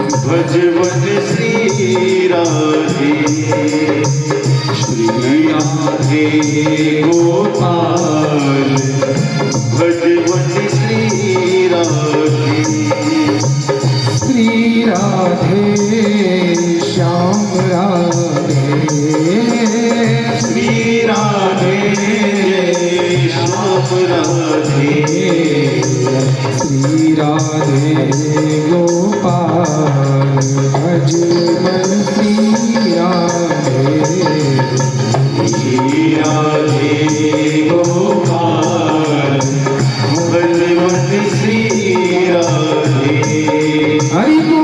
भजवन श्री राधे, श्री राधे गोपाल, भजवन श्री राधे, श्री राधे श्याम राधे, श्री राधे श्याम राधे, श्री राधे गोपाल, भजवन श्री राधे, श्री राधे गोपाल, भजवन श्री राधे। हरि बोल।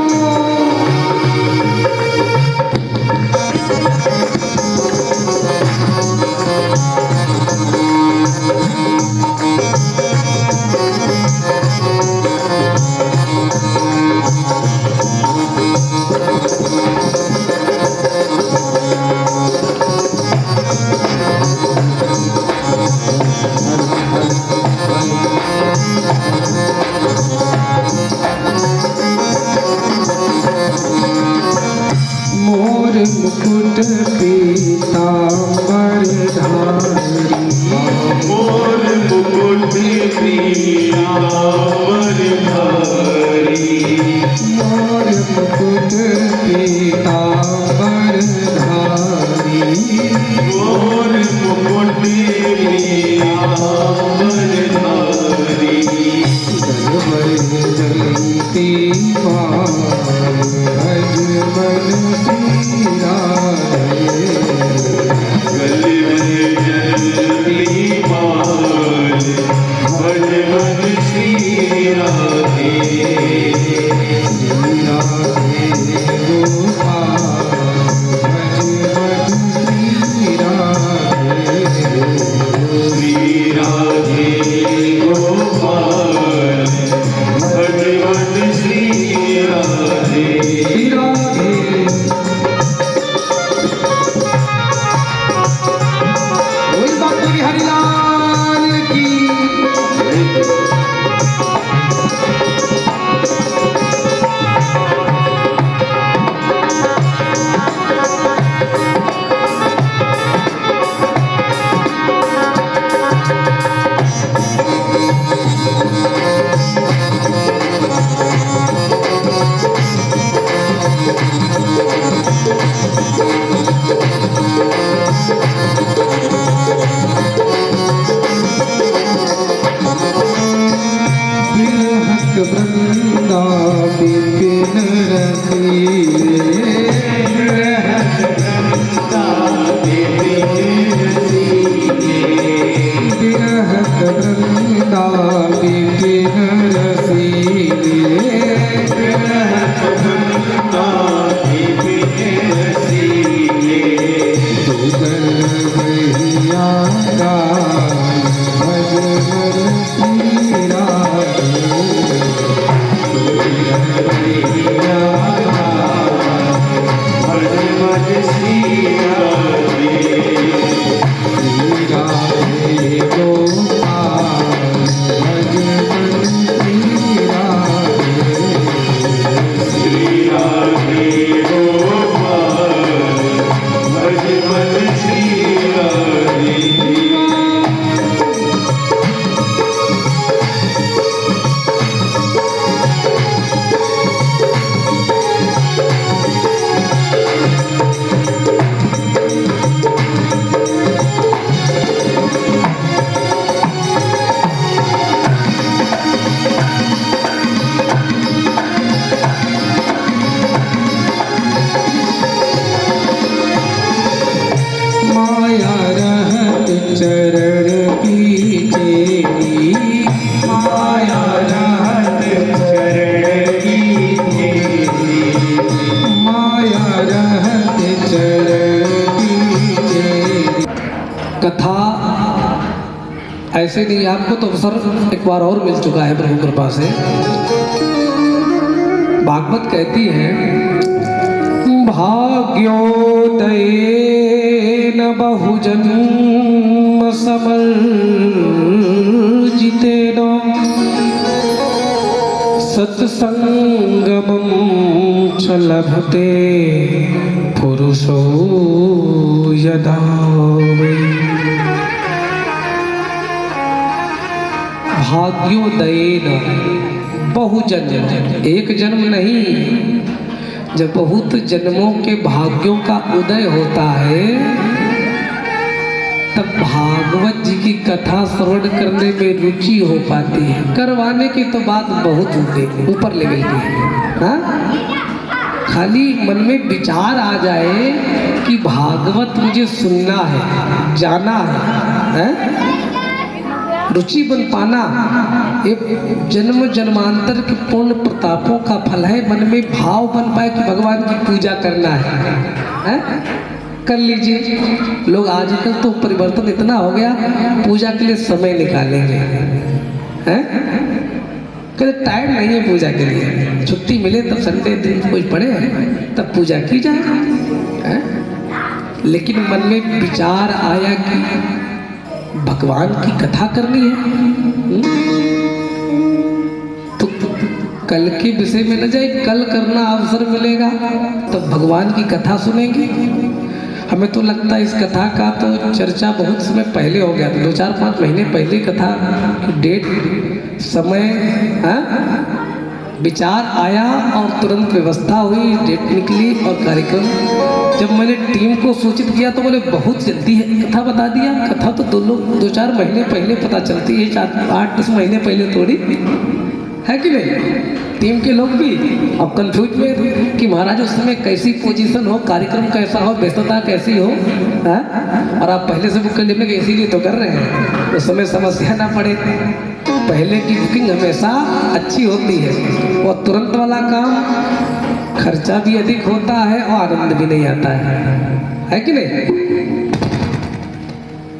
मोर मुकुट पीतांबर धारी, मोर मुकुट पीतांबर धारी, मोर मुकुट पीतांबर धारी, मोर मुकुट पीतांबर धारी, गलवर जयंती पाल, भजवन श्री राधे, गलवर जयंती पाल, भजवन श्री राधे, श्री राधे गोपाल, भजवन श्री राधे, श्री राधे गोपाल, भजवन श्री राधे। श्री राधे। बोल बाबा हरिलाल की। बिरहत वृंदा बिपिन रसीले, बिरहत वृंदा बिपिन रसीले, दुगल भैया गाय, भजवन श्री राधे, भजवन श्री राधे, श्री राधे गोपाल, भजवन श्री राधे, श्री राधे गोपाल, भजवन श्री राधे। माया रहत चरण पीछे, माया रहत चरण पीछे, माया रहत चरण पीछे। कथा ऐसे नहीं, आपको तो अवसर एक बार और मिल चुका है प्रभु कृपा से। भागवत कहती है, भाग्योदय न बहुजन्म समर्जितेन सत्संगमं लभते पुरुषो यदा वै। भाग्योदयेन बहुजन्म, एक जन्म नहीं, जब बहुत जन्मों के भाग्यों का उदय होता है तब भागवत जी की कथा श्रवण करने में रुचि हो पाती है। करवाने की तो बात बहुत होती है, ऊपर लेवल की, हाँ? खाली मन में विचार आ जाए कि भागवत मुझे सुनना है, जाना है? रुचि बन पाना ये जन्म जन्मांतर के पूर्ण प्रतापों का फल है। मन में भाव बन पाए कि भगवान की पूजा करना है? कर लीजिए। लोग आजकल तो परिवर्तन इतना हो गया, पूजा के लिए समय निकालेंगे, हैं? कभी टाइम नहीं है पूजा के लिए, छुट्टी मिले तब संडे दिन कोई पड़े तब पूजा की जाए, हैं? लेकिन मन में विचार आया कि भगवान की कथा करनी है, तो कल के विषय में न जाए, कल करना अवसर मिलेगा तब भगवान की कथा सुनेंगे। हमें तो लगता है इस कथा का तो चर्चा बहुत समय पहले हो गया था, 2-4-5 महीने पहले कथा डेट समय, विचार आया और तुरंत व्यवस्था हुई, डेट निकली और कार्यक्रम। जब मैंने टीम को सूचित किया तो बोले बहुत जल्दी है कथा बता दिया। कथा तो 2-4 महीने पहले पता चलती है, 4-8 महीने पहले थोड़ी है कि नहीं? टीम के लोग भी अब कंफ्यूज में कि महाराज उस समय कैसी पोजीशन हो, कार्यक्रम कैसा हो, व्यस्तता कैसी हो, है? और आप पहले से बुक कर लेने के इसीलिए तो कर रहे हैं, उस समय समस्या ना पड़े। पहले की बुकिंग हमेशा अच्छी होती है और तुरंत वाला काम खर्चा भी अधिक होता है और आनंद भी नहीं आता है कि नहीं?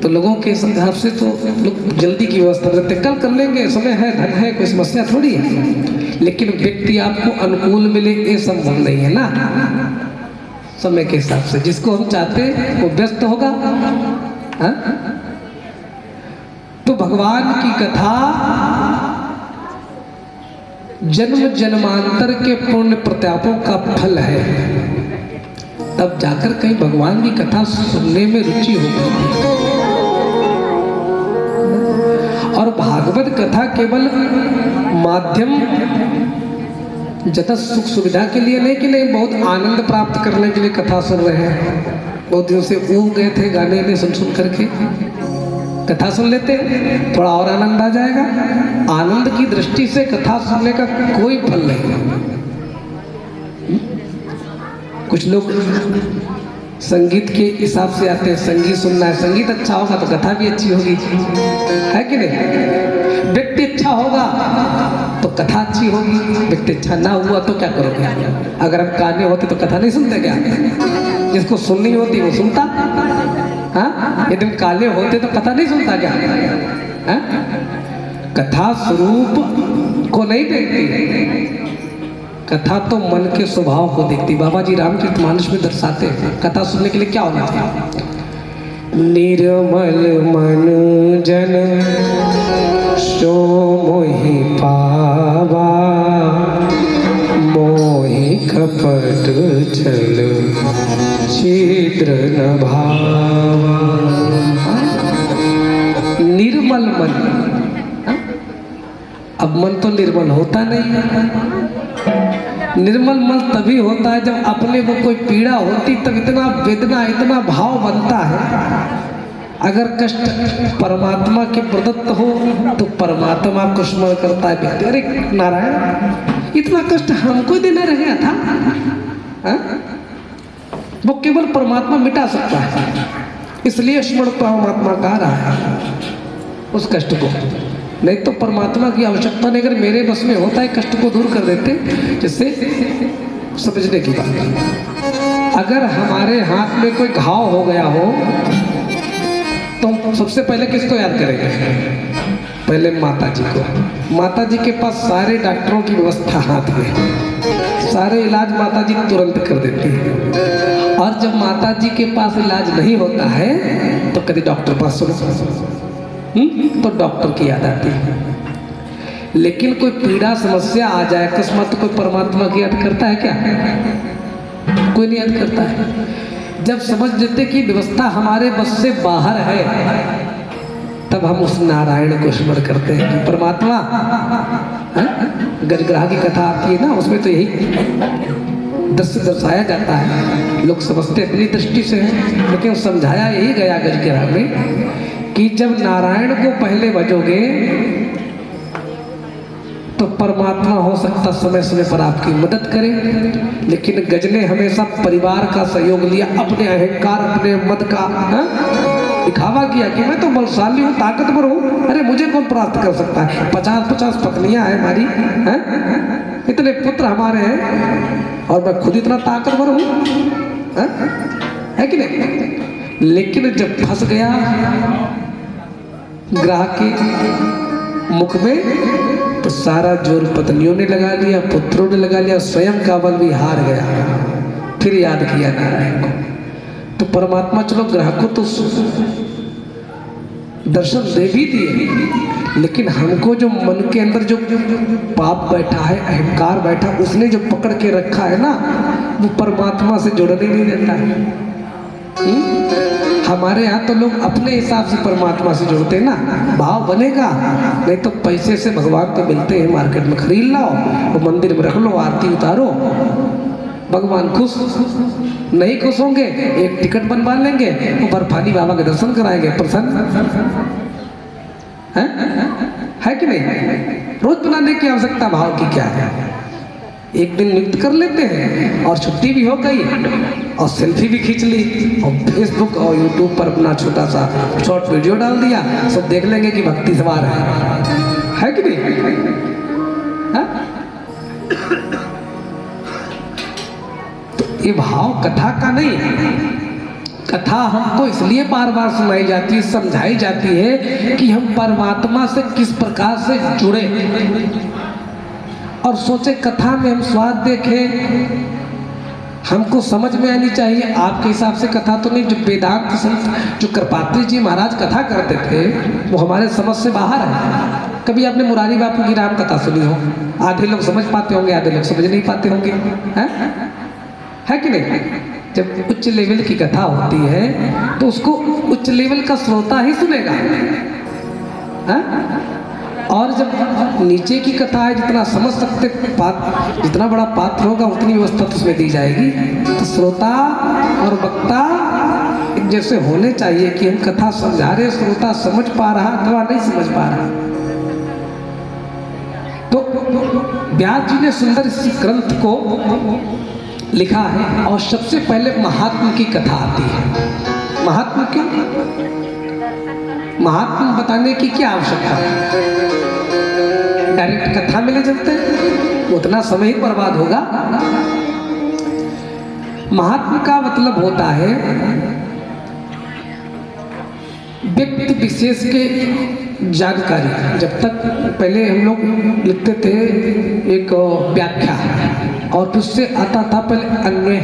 तो लोगों के हिसाब से तो लोग जल्दी की व्यवस्था करते, कल कर लेंगे, समय है, धन है, कोई समस्या थोड़ी है। लेकिन व्यक्ति आपको अनुकूल मिले ये संभव नहीं है ना, समय के हिसाब से। जिसको हम चाहते वो व्यस्त होगा, हा? तो भगवान की कथा जन्म जन्मांतर के पुण्य प्रतापों का फल है, तब जाकर कहीं भगवान की कथा सुनने में रुचि होगी। और भागवत कथा केवल माध्यम जता सुख सुविधा के लिए नहीं कि नहीं, बहुत आनंद प्राप्त करने के लिए कथा सुन रहे हैं। बहुत दिनों से ऊब गए थे गाने में सुन करके, कथा सुन लेते हैं, थोड़ा और आनंद आ जाएगा। आनंद की दृष्टि से कथा सुनने का कोई फल नहीं। कुछ लोग संगीत के हिसाब से आते हैं, संगीत सुनना है, संगीत अच्छा होगा तो कथा भी अच्छी होगी, है कि नहीं? व्यक्ति अच्छा होगा तो कथा अच्छी होगी, व्यक्ति अच्छा ना हुआ तो क्या करोगे? अगर हम काने होते तो कथा नहीं सुनते क्या? जिसको सुननी होती वो सुनता, हाँ? यदि हम काले होते तो कथा नहीं सुनता क्या? हाँ? कथा स्वरूप को नहीं देखती, कथा तो मन के स्वभाव को देखती। बाबा जी रामचरितमानस में दर्शाते हैं कथा सुनने के लिए क्या होना चाहिए। निर्मल मन जन सो मोहि पावा, मोहि कपट छल छिद्र न भावा। निर्मल मन, अब मन तो निर्मल होता नहीं है। निर्मल मन तभी होता है जब अपने को कोई पीड़ा होती, तब इतना वेदना, इतना भाव बनता है। अगर कष्ट परमात्मा के प्रदत्त हो तो परमात्मा को स्मरण करता है व्यक्ति, अरे नारायण इतना कष्ट हमको देना रह गया था, हा? वो केवल परमात्मा मिटा सकता है, इसलिए स्मरण परमात्मा कह रहा है उस कष्ट को। नहीं तो परमात्मा की आवश्यकता नहीं, अगर मेरे बस में होता है कष्ट को दूर कर देते। जिससे समझने की बात, अगर हमारे हाथ में कोई घाव हो गया हो तो सबसे पहले किसको याद करेंगे? पहले माता जी को। माता जी के पास सारे डॉक्टरों की व्यवस्था हाथ में, सारे इलाज माता जी तुरंत कर देती है। और जब माता जी के पास इलाज नहीं होता है तो कभी डॉक्टर पास सुनो तो डॉक्टर की याद आती है। लेकिन कोई पीड़ा समस्या आ जाए अकस्मात तो कोई परमात्मा की याद करता है क्या? कोई नहीं याद करता है। जब समझ लेते कि व्यवस्था हमारे बस से बाहर है, तब हम उस नारायण को स्मरण करते हैं कि परमात्मा। गजग्राह की कथा आती है ना, उसमें तो यही दृश्य दर्शाया जाता है। लोग समझते अपनी दृष्टि से हैं, लेकिन समझाया यही गया गजग्राह में कि जब नारायण को पहले भजोगे तो परमात्मा हो सकता समय समय पर आपकी मदद करे। लेकिन गज ने हमेशा परिवार का सहयोग लिया, अपने अहंकार, अपने मद का दिखावा किया कि मैं तो बलशाली हूँ, ताकतवर हूँ, अरे मुझे कौन प्राप्त कर सकता है। 50-50 पत्नियां हैं हमारी, हैं? इतने पुत्र हमारे हैं और मैं खुद इतना ताकतवर हूँ, है कि नहीं। लेकिन जब फंस गया ग्राहक के मुख में, तो सारा जोर पत्नियों ने लगा लिया, पुत्रों ने लगा लिया, स्वयं का बल भी हार गया। फिर याद किया नारायण को। तो परमात्मा चलो ग्राहक को तो दर्शन दे भी दिए, लेकिन हमको जो मन के अंदर जो पाप बैठा है, अहंकार बैठा, उसने जो पकड़ के रखा है ना, वो परमात्मा से जुड़ने नहीं देता है। हमारे यहाँ तो लोग अपने हिसाब से परमात्मा से जुड़ते हैं ना, भाव बनेगा। नहीं तो पैसे से भगवान तो मिलते हैं, मार्केट में खरीद लाओ, वो मंदिर में रख लो, आरती उतारो, भगवान खुश। नहीं खुश होंगे, एक टिकट बनवा लेंगे, वो बर्फानी बाबा के दर्शन कराएंगे, प्रसन्न है कि नहीं। रोज बनाने की आवश्यकता भाव की क्या है, एक दिन नियुक्त कर लेते हैं और छुट्टी भी हो गई और सेल्फी भी खींच ली और फेसबुक और यूट्यूब पर अपना छोटा सा शॉर्ट वीडियो डाल दिया, सब देख लेंगे कि भक्ति सवार है कि नहीं। तो ये भाव कथा का नहीं, कथा हमको इसलिए बार बार सुनाई जाती है, समझाई जाती है कि हम परमात्मा से किस प्रकार से जुड़े और सोचे कथा में हम स्वाद देखें, हमको समझ में आनी चाहिए। आपके हिसाब से कथा तो नहीं, जो वेदांत संत जो कृपात्री जी महाराज कथा करते थे वो हमारे समझ से बाहर है। कभी आपने मुरारी बापू की राम कथा सुनी हो? आधे लोग समझ पाते होंगे, आधे लोग समझ नहीं पाते होंगे, है कि नहीं। जब उच्च लेवल की कथा होती है तो उसको उच्च लेवल का श्रोता ही सुनेगा, और जब नीचे की कथा है, जितना समझ सकते पात्र, जितना बड़ा पात्र होगा उतनी व्यवस्था तो उसमें दी जाएगी। तो श्रोता और वक्ता एक जैसे होने चाहिए कि हम कथा समझा रहे, श्रोता समझ पा रहा अथवा नहीं समझ पा रहा। तो व्यास जी ने सुंदर इस ग्रंथ को लिखा है और सबसे पहले महात्मा की कथा आती है। महात्मा क्यों? महात्मा बताने की क्या आवश्यकता है? डायरेक्ट कथा में ले चलते हैं, उतना समय ही बर्बाद होगा। महात्मा का मतलब होता है व्यक्ति विशेष के जानकारी। जब तक पहले हम लोग लिखते थे एक व्याख्या और उससे आता था पहले अन्वय,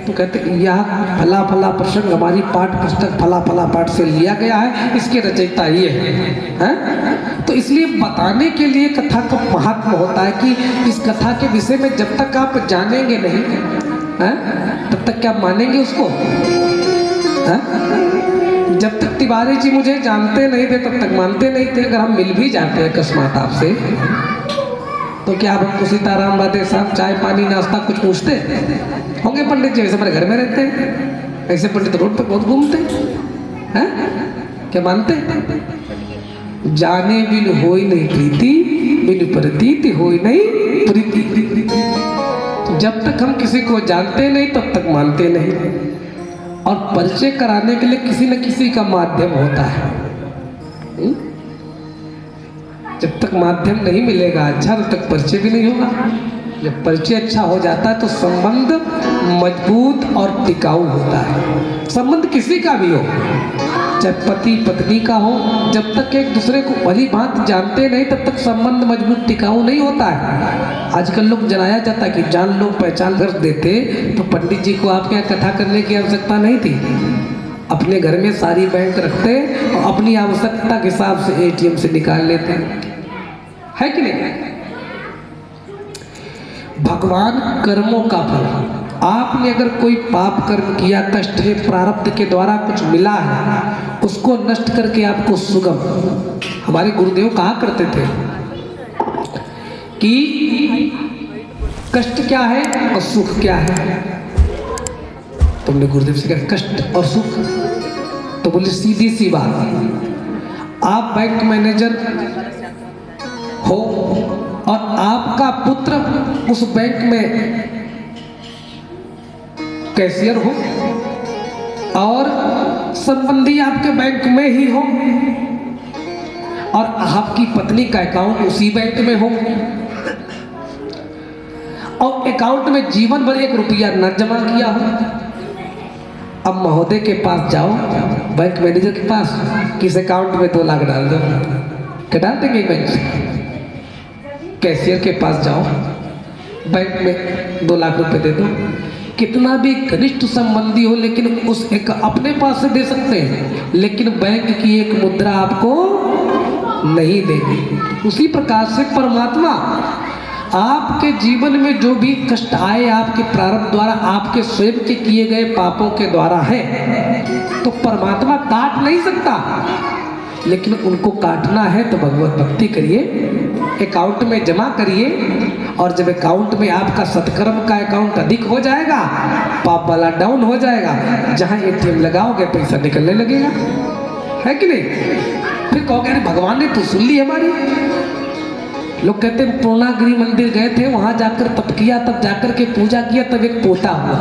तो कहते यह फला फला प्रसंग हमारी पाठ पुस्तक फला फला पाठ से लिया गया है, इसके रचयिता ये है। तो इसलिए बताने के लिए कथा का महत्व होता है कि इस कथा के विषय में जब तक आप जानेंगे नहीं तब तक क्या मानेंगे उसको। जब तक तिवारी जी मुझे जानते नहीं थे तब तक मानते नहीं थे। अगर हम मिल भी जाते हैं अकस्मात आपसे, तो क्या आप हमको सीताराम राधे साहब चाय पानी नाश्ता कुछ पूछते होंगे? पंडित जी ऐसे हमारे घर में रहते हैं, ऐसे पंडित रोड पर बहुत घूमते हैं, क्या मानते? जाने बिन होई नहीं प्रीति, बिन प्रतीति होई नहीं प्रीति। जब तक हम किसी को जानते नहीं तब तक मानते नहीं, और परिचय कराने के लिए किसी न किसी का माध्यम होता है। जब तक माध्यम नहीं मिलेगा अच्छा, तब तक परिचय भी नहीं होगा। जब परिचय अच्छा हो जाता है तो संबंध मजबूत और टिकाऊ होता है। संबंध किसी का भी हो, चाहे पति पत्नी का हो, जब तक एक दूसरे को भली भांति जानते नहीं तब तक संबंध मजबूत टिकाऊ नहीं होता है। आजकल लोग जनाया जाता है कि जान लो पहचान कर देते, तो पंडित जी को आपके यहाँ कथा करने की आवश्यकता नहीं थी। अपने घर में सारी बैंक रखते और अपनी आवश्यकता के हिसाब से एटीएम से निकाल लेते, है कि नहीं। भगवान कर्मों का फल आपने अगर कोई पाप कर्म किया, कष्ट है, प्रारब्ध के द्वारा कुछ मिला है, उसको नष्ट करके आपको सुगम, हमारे गुरुदेव कहा करते थे कि कष्ट क्या है और सुख क्या है। तुमने गुरुदेव से कहा कष्ट और सुख, तो बोले सीधी सी बात, आप बैंक मैनेजर हो और आपका पुत्र उस बैंक में कैशियर हो और संबंधी आपके बैंक में ही हो और आपकी पत्नी का अकाउंट उसी बैंक में हो और अकाउंट में जीवन भर 1 रुपया न जमा किया हो। अब महोदय के पास जाओ, बैंक मैनेजर के पास, किस अकाउंट में 2 लाख डाल दो, क्या डाल देंगे बैंक से? कैशियर के पास जाओ, बैंक में 2 लाख रुपए दे दो, कितना भी घनिष्ठ संबंधी हो लेकिन उस एक अपने पास से दे सकते हैं, लेकिन बैंक की 1 मुद्रा आपको नहीं देगी। उसी प्रकार से परमात्मा आपके जीवन में जो भी कष्ट आए आपके प्रारब्ध द्वारा, आपके स्वयं के किए गए पापों के द्वारा है, तो परमात्मा काट नहीं सकता, लेकिन उनको काटना है तो भगवत भक्ति करिए, अकाउंट में जमा करिए, और जब अकाउंट में आपका सत्कर्म का अकाउंट अधिक हो जाएगा, पाप वाला डाउन हो जाएगा, जहां एटीएम लगाओगे पैसा निकलने लगेगा, है कि नहीं? फिर कहोगे अरे भगवान ने तो सुन ली हमारी। लोग कहते हैं पूर्णागिरि मंदिर गए थे, वहां जाकर तप किया, तब जाकर के पूजा किया, तब एक पोता हुआ।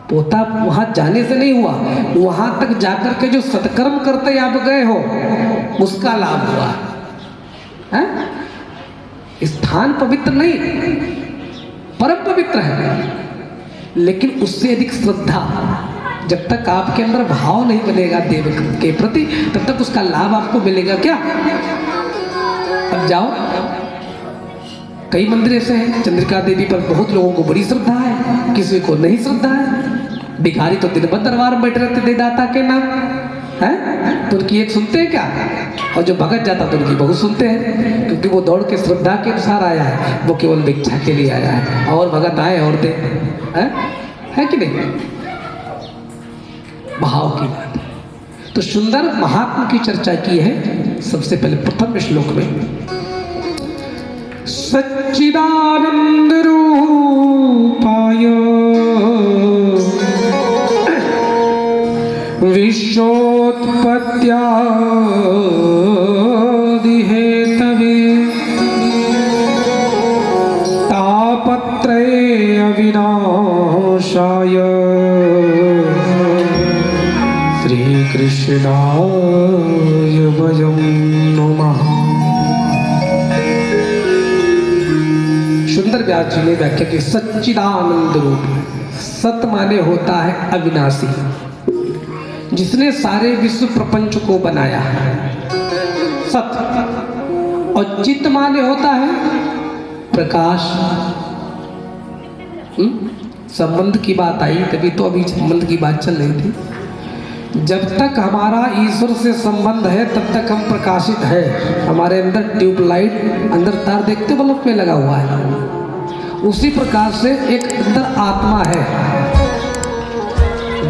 पोता वहां जाने से नहीं हुआ, वहां तक जाकर के जो सत्कर्म करते आप गए हो उसका लाभ हुआ है? स्थान पवित्र नहीं, परम पवित्र है, लेकिन उससे अधिक श्रद्धा जब तक आपके अंदर भाव नहीं बनेगा देव के प्रति, तब तक उसका लाभ आपको मिलेगा क्या? अब जाओ, कई मंदिर ऐसे हैं, चंद्रिका देवी पर बहुत लोगों को बड़ी श्रद्धा है, किसी को नहीं श्रद्धा है। भिखारी तो दिन भर दरबार में बैठे रहते दे दाता के नाम है, तो उनकी एक सुनते हैं क्या? और जो भगत जाता तो उनकी बहुत सुनते हैं, क्योंकि वो दौड़ के श्रद्धा के अनुसार आया है, वो केवल भिक्षा के लिए आया है, और भगत आए और दे, है कि नहीं? भाव की बात है। तो सुंदर महात्मा की चर्चा की है सबसे पहले प्रथम श्लोक में, सच्चिदानंद रूपाय विश्वोत्पत्त्यादि हेतवे तापत्रय अविनाशाय श्री कृष्णाय वयं नमः। सुंदर व्यास जी ने व्याख्या की, सच्चिदानंद रूप, सत माने होता है अविनाशी, जिसने सारे विश्व प्रपंच को बनाया है, सत। और चित माने होता है प्रकाश। संबंध की बात आई, तभी तो अभी संबंध की बात चल रही थी। जब तक हमारा ईश्वर से संबंध है तब तक हम प्रकाशित है। हमारे अंदर ट्यूबलाइट, अंदर तार देखते बल्ब में लगा हुआ है, उसी प्रकार से एक अंदर आत्मा है।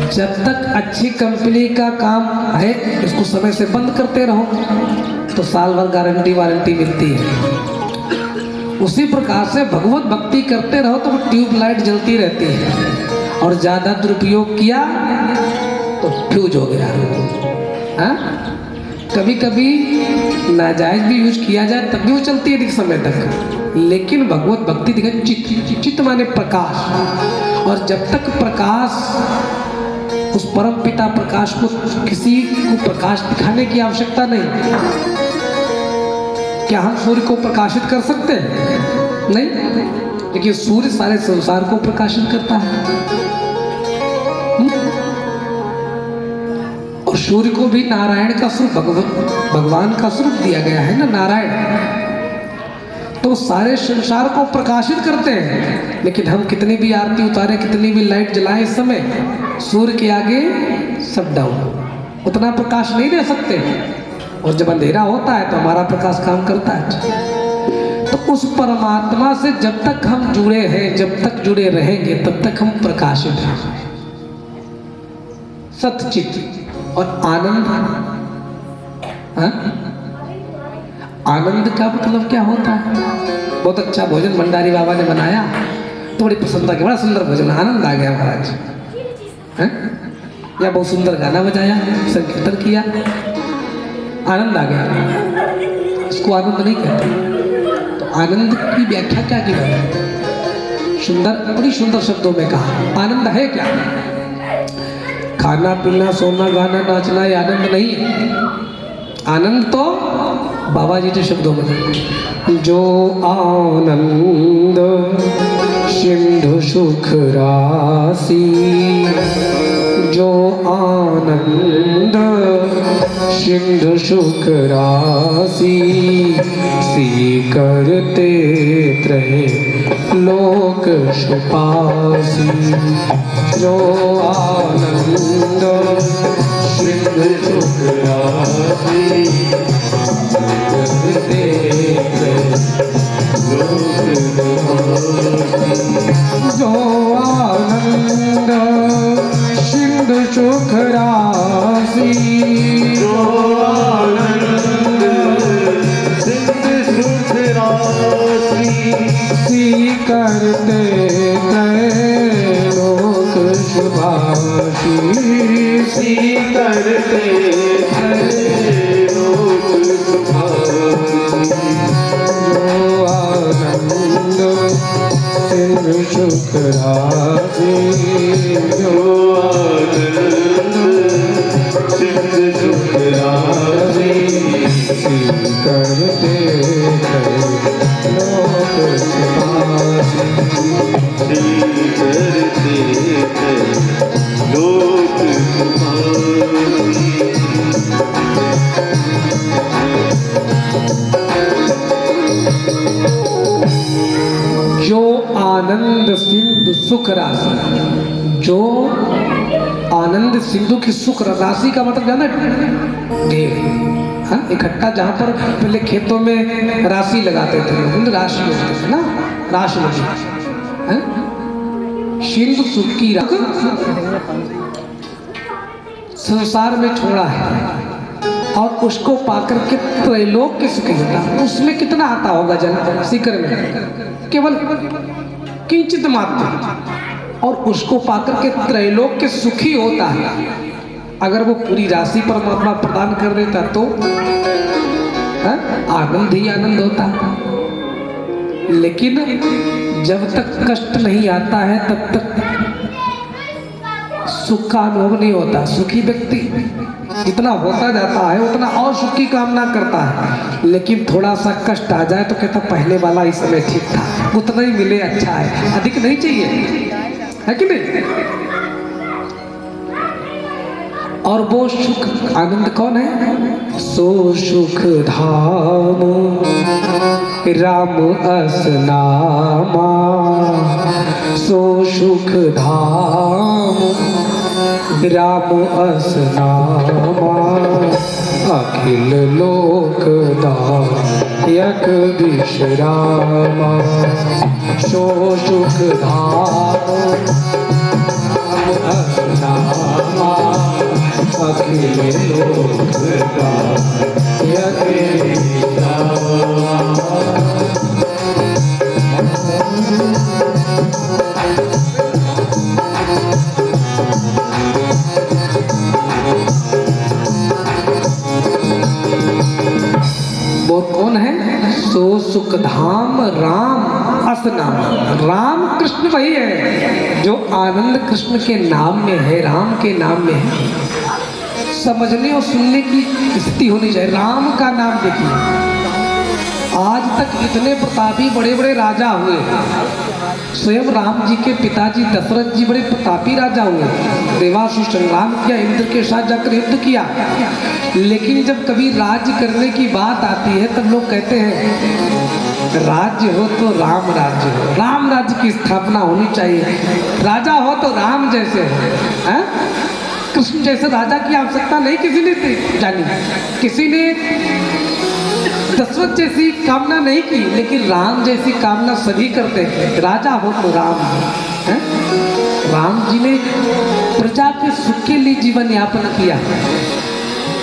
जब तक अच्छी कंपनी का काम है इसको समय से बंद करते रहो तो साल भर गारंटी वारंटी मिलती है। उसी प्रकार से भगवत भक्ति करते रहो तो वो ट्यूबलाइट जलती रहती है, और ज़्यादा दुरुपयोग किया तो फ्यूज हो गया। हाँ, कभी कभी नाजायज भी यूज किया जाए तब भी वो चलती है अधिक समय तक, लेकिन भगवत भक्ति दिखा चित्त, चित्त माने प्रकाश। और जब तक प्रकाश, उस परम पिता प्रकाश को किसी को प्रकाश दिखाने की आवश्यकता नहीं। क्या हम सूर्य को प्रकाशित कर सकते हैं? नहीं, लेकिन सूर्य सारे संसार को प्रकाशित करता है। और सूर्य को भी नारायण का स्वरूप, भगवान का स्वरूप दिया गया है ना, नारायण। तो सारे संसार को प्रकाशित करते हैं, लेकिन हम कितनी भी आरती उतारें, कितनी भी लाइट जलाएं, इस समय सूर्य के आगे सब डाउन, उतना प्रकाश नहीं दे सकते। और जब अंधेरा होता है तो हमारा प्रकाश काम करता है। तो उस परमात्मा से जब तक हम जुड़े हैं, जब तक जुड़े रहेंगे, तब तक हम प्रकाशित हैं। सतचित और आनंद, हाँ? आनंद का मतलब क्या होता है? बहुत अच्छा भोजन भंडारी बाबा ने बनाया, थोड़ी प्रसन्नता के, बड़ा सुंदर भोजन, आनंद आ गया महाराज, हैं? या बहुत सुंदर गाना बजाया, संकीर्तन किया, आनंद आ गया, इसको आनंद नहीं कहते। तो आनंद की व्याख्या क्या की है? सुंदर, बड़ी सुंदर शब्दों में कहा। आनंद है क्या? खाना पीना सोना गाना नाचना ये आनंद नहीं है। आनंद तो बाबा जी के शब्दों में, जो आनंद सिंधु सुख राशि, जो आनंद सिंधु सुख राशि, सी करते त्रहे लोक सुपासी। जो आनंद सिंधु सुख राशि, करते जो आनंद सिंधु सुख राशि, जो आनंद सिंधु सुख राशि, सी करते गए लोक सुभाषी। सी करते गए लोक सुभाषी। जो आनंद सिंधु सुख राशि, जो आनंद सिंधु सुख राशि, सी करते गए लोक सुभाषी। सी करते गए लोक सुभाषी। जो आनंद सिंधु सुख राशि, जो आनंद सिंधु की सुख राशि का मतलब जाना ढेर, हाँ, इकट्ठा, जहाँ पर पहले खेतों में राशि लगाते थे लोग, राशि होती थी ना, राशि होती, हाँ? सिंधु सुख की संसार में छोड़ा है और उसको पाकर के त्रैलोक के सुखी होता है। उसमें कितना आता होगा जन सीकर में? केवल किंचित मात्र, और उसको पाकर के त्रैलोक के सुखी होता है। अगर वो पूरी राशि परमात्मा प्रदान कर देता तो है? आनंद ही आनंद होता। लेकिन जब तक कष्ट नहीं आता है तब तक सुख का अनुभव नहीं होता। सुखी व्यक्ति जितना होता जाता है उतना और सुख की कामना करता है, लेकिन थोड़ा सा कष्ट आ जाए तो कहता पहले वाला इस समय ठीक था, उतना ही मिले अच्छा है, अधिक नहीं चाहिए, है कि नहीं? और वो सुख आनंद कौन है? सो सुख धाम राम अस नामा, सो सुख धाम राम अस नामा, अखिल लोक दायक विश्रामा, सो सुख धाम राम अस नामा, अखिल लोक दायक विश्रामा। वो कौन है? सो सुख धाम राम अस नाम। राम कृष्ण वही है जो आनंद कृष्ण के नाम में है, राम के नाम में है। समझने और सुनने की स्थिति होनी चाहिए। राम का नाम देखिए, आज तक इतने प्रतापी बड़े बड़े राजा हुए, स्वयं राम जी के पिताजी दशरथ जी बड़े प्रतापी राजा हुए, देवासुर संग्राम किया, इंद्र के साथ जाकर युद्ध किया, लेकिन जब कभी राज्य करने की बात आती है तब लोग कहते हैं राज्य हो तो राम राज्य हो, राम राज्य की स्थापना होनी चाहिए, राजा हो तो राम जैसे हो, हैं? कृष्ण जैसे राजा की आवश्यकता नहीं किसी ने जानी। किसी ने दशरथ जैसी कामना नहीं की, लेकिन राम जैसी कामना सभी करते हैं। राजा हो तो राम है। राम जी ने प्रजा के सुख के लिए जीवन यापन किया।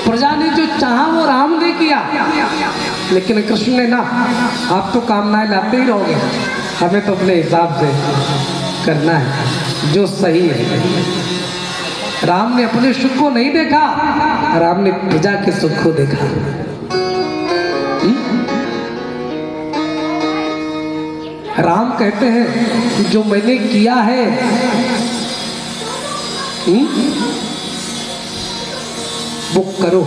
प्रजा ने जो चाहा वो राम ने किया, लेकिन कृष्ण ने ना, आप तो कामनाएं लाते ही रहोगे, हमें तो अपने हिसाब से करना है जो सही है। राम ने अपने सुख को नहीं देखा, राम ने प्रजा के सुख को देखा। राम कहते हैं जो मैंने किया है वो करो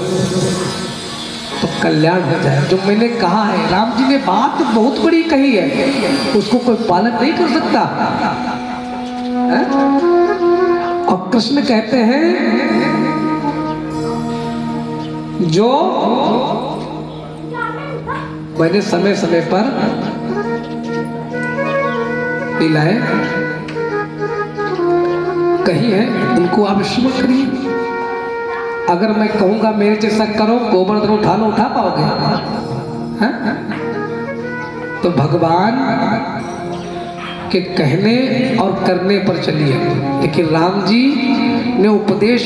तो कल्याण हो जाए। जो मैंने कहा है, राम जी ने बात बहुत बड़ी कही है, उसको कोई पालन नहीं कर सकता है? और कृष्ण कहते हैं जो मैंने समय समय पर लीलाएं कही है, उनको आप स्मरण करिए। अगर मैं कहूंगा मेरे जैसा करो, गोवर्धन उठा लो, उठा पाओगे? हैं? तो भगवान के कहने और करने पर चलिए। लेकिन राम जी ने उपदेश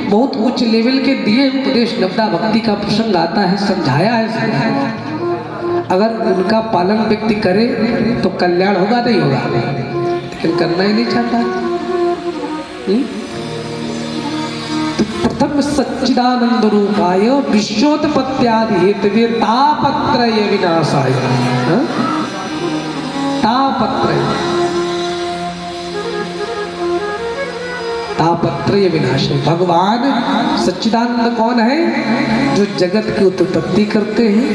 बहुत उच्च लेवल के दिए। उपदेश नवदा भक्ति का प्रसंग आता है, समझाया है। अगर उनका पालन व्यक्ति करे तो कल्याण होगा, नहीं होगा? लेकिन करना ही नहीं चाहता। तो प्रथम सच्चिदानंद रूपाय विश्वोत्पत्त्यादि हेतवे तापत्रय विनाशाय। तापत्रय विनाशाय। भगवान सच्चिदानंद कौन है? जो जगत की उत्पत्ति करते हैं,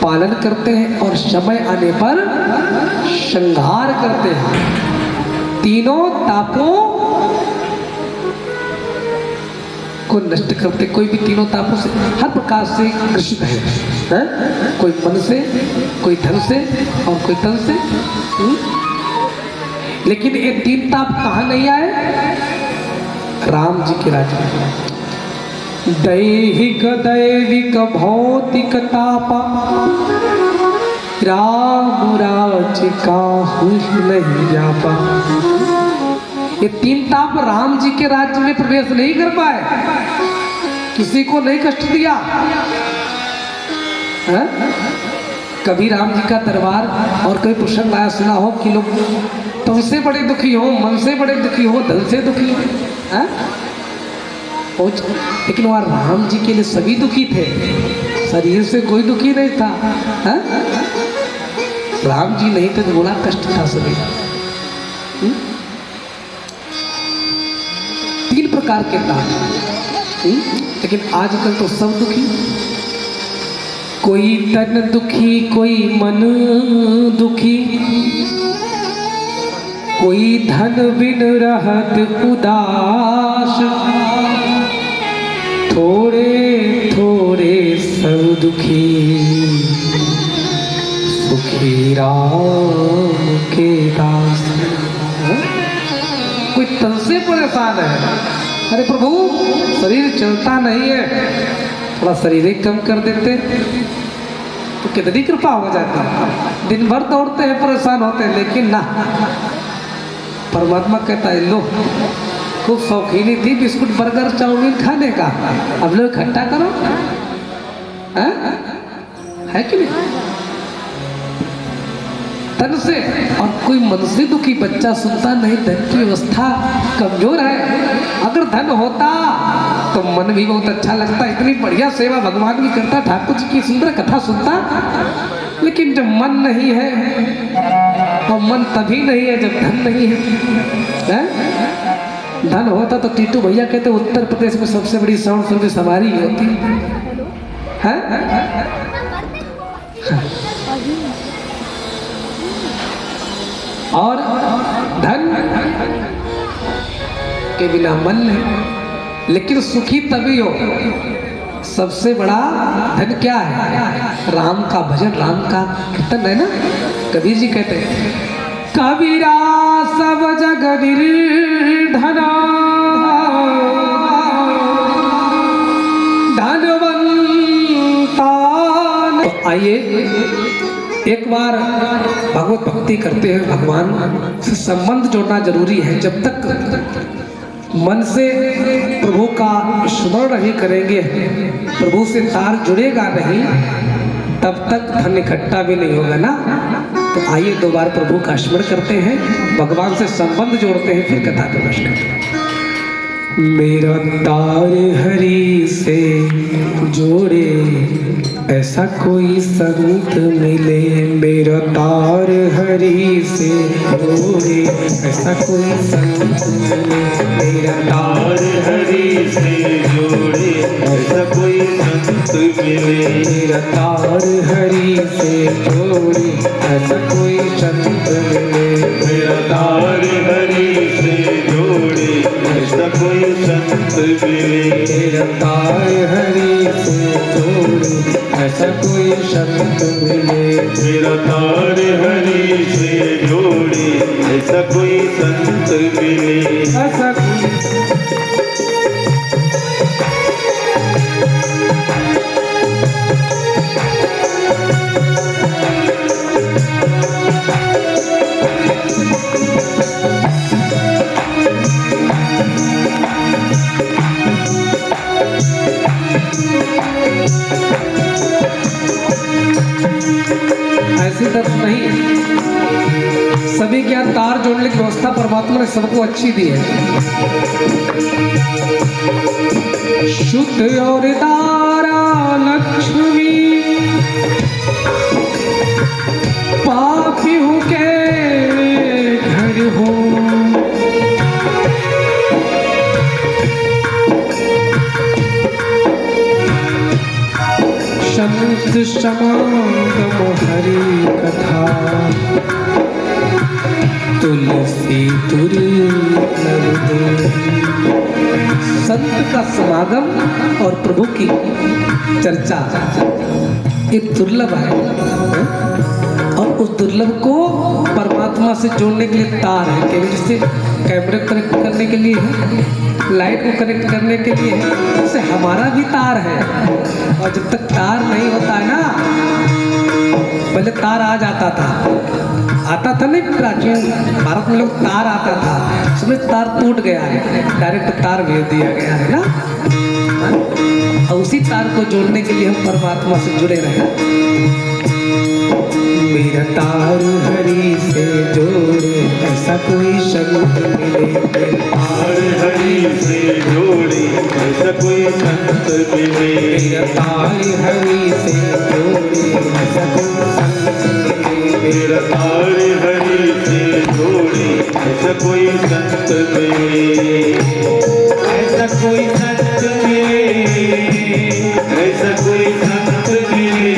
पालन करते हैं और समय आने पर संहार करते हैं। तीनों तापों को नष्ट करते। कोई भी तीनों तापों से हर प्रकार से ग्रसित है? कोई मन से, कोई धन से और कोई तन से। लेकिन ये तीन ताप कहाँ नहीं आए? राम जी के राज्य में। दैहिक दैविक भौतिक तापा राम राज्य का नहीं जापा। ये तीन ताप राम जी के राज्य में प्रवेश नहीं कर पाए, किसी को नहीं कष्ट दिया है? कभी राम जी का दरबार और कोई प्रसंग आया सुना हो कि लोग तुमसे बड़े दुखी हो, मन से बड़े दुखी हो, धन से दुखी हो है? लेकिन वहाँ राम जी के लिए सभी दुखी थे, शरीर से कोई दुखी नहीं था है? राम जी नहीं थे तो बड़ा कष्ट था सभी। तीन प्रकार के ताप। लेकिन आजकल तो सब दुखी, कोई तन दुखी, कोई मन दुखी, कोई धन बिन रहत उदास, थोड़े थोड़े सब दुखी, सुखी राम के दास। कोई तन से परेशान है, अरे प्रभु शरीर चलता नहीं है, थोड़ा शरीर ही कम कर देते तो कितनी कृपा हो जाती। दिन भर दौड़ते हैं, परेशान होते हैं, लेकिन ना, परमात्मा कहता है लो, खूब शौकीनी थी बिस्कुट बर्गर चाउमीन खाने का, अब लोग इकट्ठा करो है कि नहीं? तन से। और कोई मन से दुखी, बच्चा सुनता नहीं, धन की व्यवस्था कमजोर है। अगर धन होता तो मन भी बहुत अच्छा लगता, इतनी बढ़िया सेवा भगवान की करता, ठाकुर जी की सुंदर कथा सुनता। लेकिन जब मन नहीं है, और मन तभी नहीं है जब धन नहीं है। धन होता तो टीटू भैया कहते उत्तर प्रदेश में सबसे बड़ी साउंड सर्विस हमारी होती है। और धन के बिना मन नहीं। लेकिन सुखी तभी हो। सबसे बड़ा धन क्या है? राम का भजन, राम का कीर्तन है ना। कबीर जी कहते हैं, कबीरा सब जग निर्धना, धनवंता आइए एक बार भगवत भक्ति करते हैं, भगवान से संबंध जोड़ना जरूरी है। जब तक मन से प्रभु का स्मरण नहीं करेंगे, प्रभु से तार जुड़ेगा नहीं, तब तक धन इकट्ठा भी नहीं होगा ना। तो आइए दो बार प्रभु का स्मरण करते हैं, भगवान से संबंध जोड़ते हैं, फिर कथा प्रवेश करते हैं। मेरा तार हरि से जोड़े ऐसा कोई संत मिले, मेरा तार हरि से जोड़े ऐसा कोई संत मिले, मेरा तार हरि से जोड़े ऐसा कोई संत मिले, मेरा तार हरि से जोड़े ऐसा कोई संत मिले, मेरा तार हरि से जोड़े ऐसा कोई संत मिले, मेरा तार हरि से जोड़े ऐसा कोई संत मिले, मेरा तार हरि से जोड़े ऐसा कोई संत मिले, ऐसा कोई ऐसी तरफ नहीं। सभी के यहाँ तार जोड़ने की व्यवस्था परमात्मा ने सबको अच्छी दी है। शुद्ध और तारा लक्ष्मी पापियों के घर हो, संत समागम हरि कथा, तुलसी दुर्लभ दे। संत का समागम और प्रभु की चर्चा एक दुर्लभ है, और उस दुर्लभ को परमात्मा से जोड़ने के लिए तार है। केवल जैसे कैमरे कनेक्ट करने के लिए है, लाइट को कनेक्ट करने के लिए है, उससे हमारा भी तार है। और जब तक तार नहीं होता है ना, पहले तार आ जाता था नहीं, प्राचीन भारत में लोग तार आता था, उसमें तार टूट गया है, डायरेक्ट तार भेज दिया गया है ना। और उसी तार को जोड़ने के लिए हम परमात्मा से जुड़े रहे। मेरा तार हरि से जोड़े ऐसा कोई संत मिले, तार हरि से जोड़े ऐसा कोई संत मिले, मेरा तार हरि से जोड़े ऐसा कोई संत मिले, मेरा तार हरि से जोड़े ऐसा कोई संत मिले, ऐसा कोई संत मिले, ऐसा कोई संत मिले,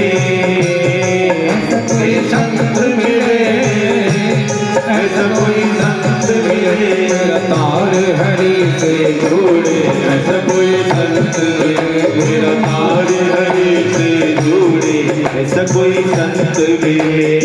कोई संत मिले, ऐसा कोई संत मिले, मेरा तार हरि से जोड़े ऐसा कोई संत मिले, मेरा तार हरि से जोड़े ऐसा कोई संत मिले।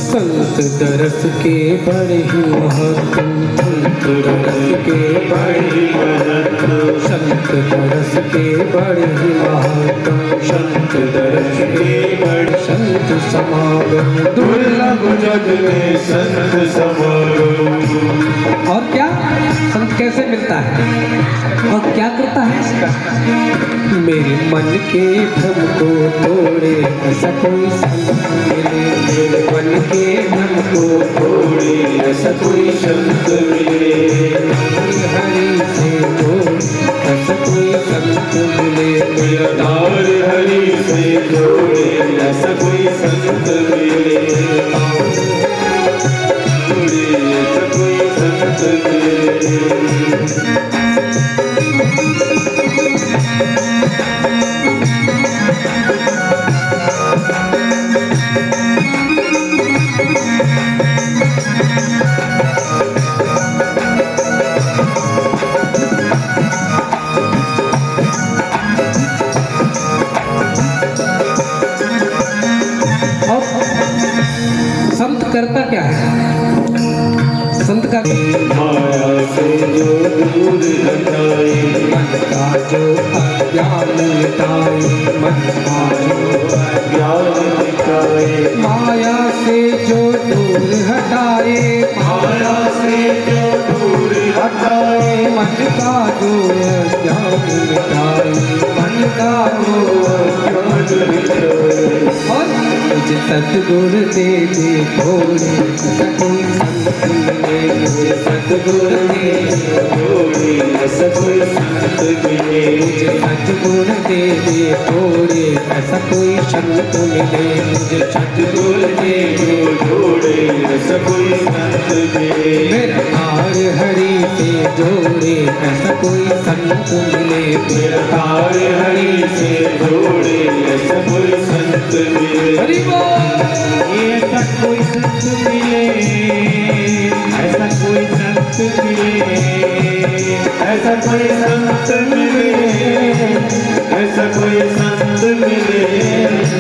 संत दरस के बड़े ही महत्व, संत दरस के बड़े ही महत्व, संत दरस के बड़े ही महत्व, संत दरस के बड़े संत समागम दुर्लभ जग में संत समागम। और क्या संत कैसे मिलता है और क्या करता है इसका? मेरे मन के भ्रम को तोड़े ऐसा कोई संत मिले, मेरे मन के भ्रम को तोड़े ऐसा कोई संत मिले, हरि से जोड़े ऐसा कोई संत मिले, मेरा तार हरि से जोड़े ऐसा कोई संत मिले, जोड़े ऐसा कोई संत मिले। का माया से जो दूर हटाए, मन का जो अज्ञान मिटाए, मन का जो ज्ञान मिटाए, माया से जो दूर हटाए, माया से जो दूर हटाए, मन का जो अज्ञान मिटाए, मन का जो ज्ञान मिटाए। और मुझे सतगुरु दे दे थोड़े, ऐसा कोई संत मिले, मुझे सतगुरु दे दे थोड़े, ऐसा कोई संत मिले, मुझे सतगुरु दे दे थोड़े, ऐसा कोई संत मिले, मुझे सतगुरु दे दे थोड़े, ऐसा कोई संत मिले, मेरा तार हरि से जोड़े, ऐसा कोई संत मिले, मेरा तार हरि से जोड़े, ऐसा कोई संत मिले। हरि बोल। ऐसा कोई संत मिले, ऐसा कोई संत मिले, ऐसा कोई संत मिले, ऐसा कोई संत मिले,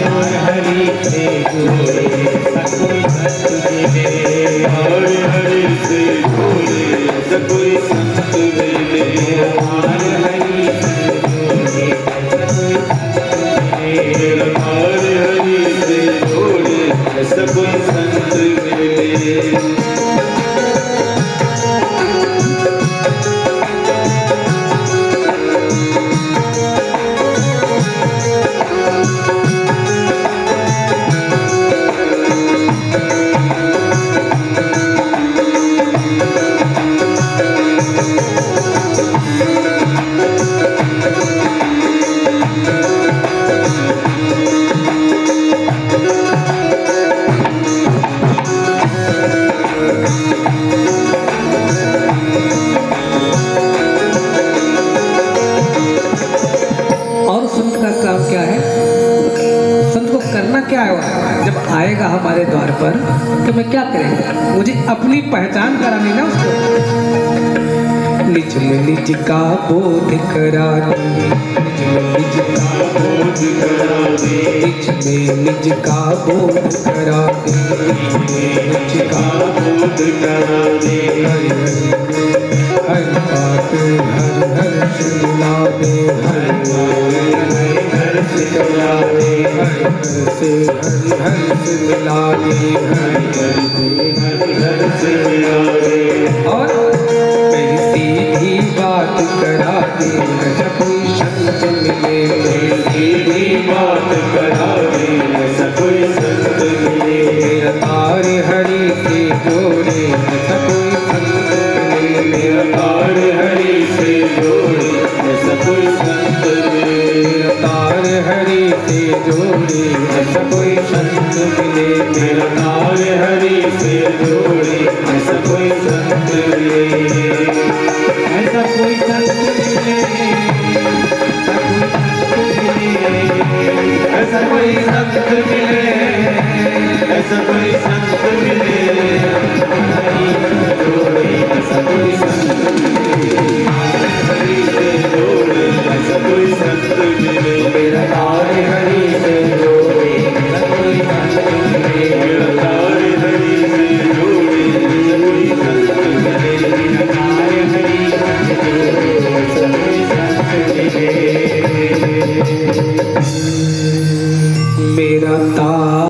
और हरि से जोड़े, ऐसा कोई संत मिले, और हरि से जोड़े, ऐसा कोई संत मिले, और हरि से जोड़े, ऐसा कोई संत मिले, और हरि से जोड़े, ऐसा कोई संत मिले। और संत का काम क्या है? संत को करना क्या है? वह जब आएगा हमारे द्वार पर तो मैं क्या करेंगे? मुझे अपनी पहचान करानी ना उसको। निज में निज का बोध करा दे, निज में निज का बोध करा दे, निज में निज का बोध करा दे, निज का बोध करा दे, हर बात हर हर सुना दे, हर हर सिखला दे, हर से हर से मिला दे, हर से मिला दे, और मेरी सीधी बात करा दे, ऐसा कोई संत मिले, मेरी सीधी बात करा दे, ऐसा कोई संत मिले, मेरा तार हरि से जोड़े, ऐसा कोई संत मिले, मेरा तार हरि से जोड़े, ऐसा कोई संत मिले, मेरा तार हरि से जोड़े, ऐसा कोई संत मिले, मेरा तार हरि से जोड़े, ऐसा कोई संत मिले, ऐसा कोई संत मिले, ऐसा कोई संत मिले, ऐसा कोई संत मिले, हरि से जोड़े, ऐसा कोई संत मिले, हरि से जोड़े, ऐसा कोई संत मिले, मेरा तार हरि से जोड़े, ऐसा कोई संत मिले, मेरा तार हरि से जोड़े, ऐसा कोई संत मिले, मेरा तार हरि से जोड़े, ऐसा कोई संत मिले, मेरा तार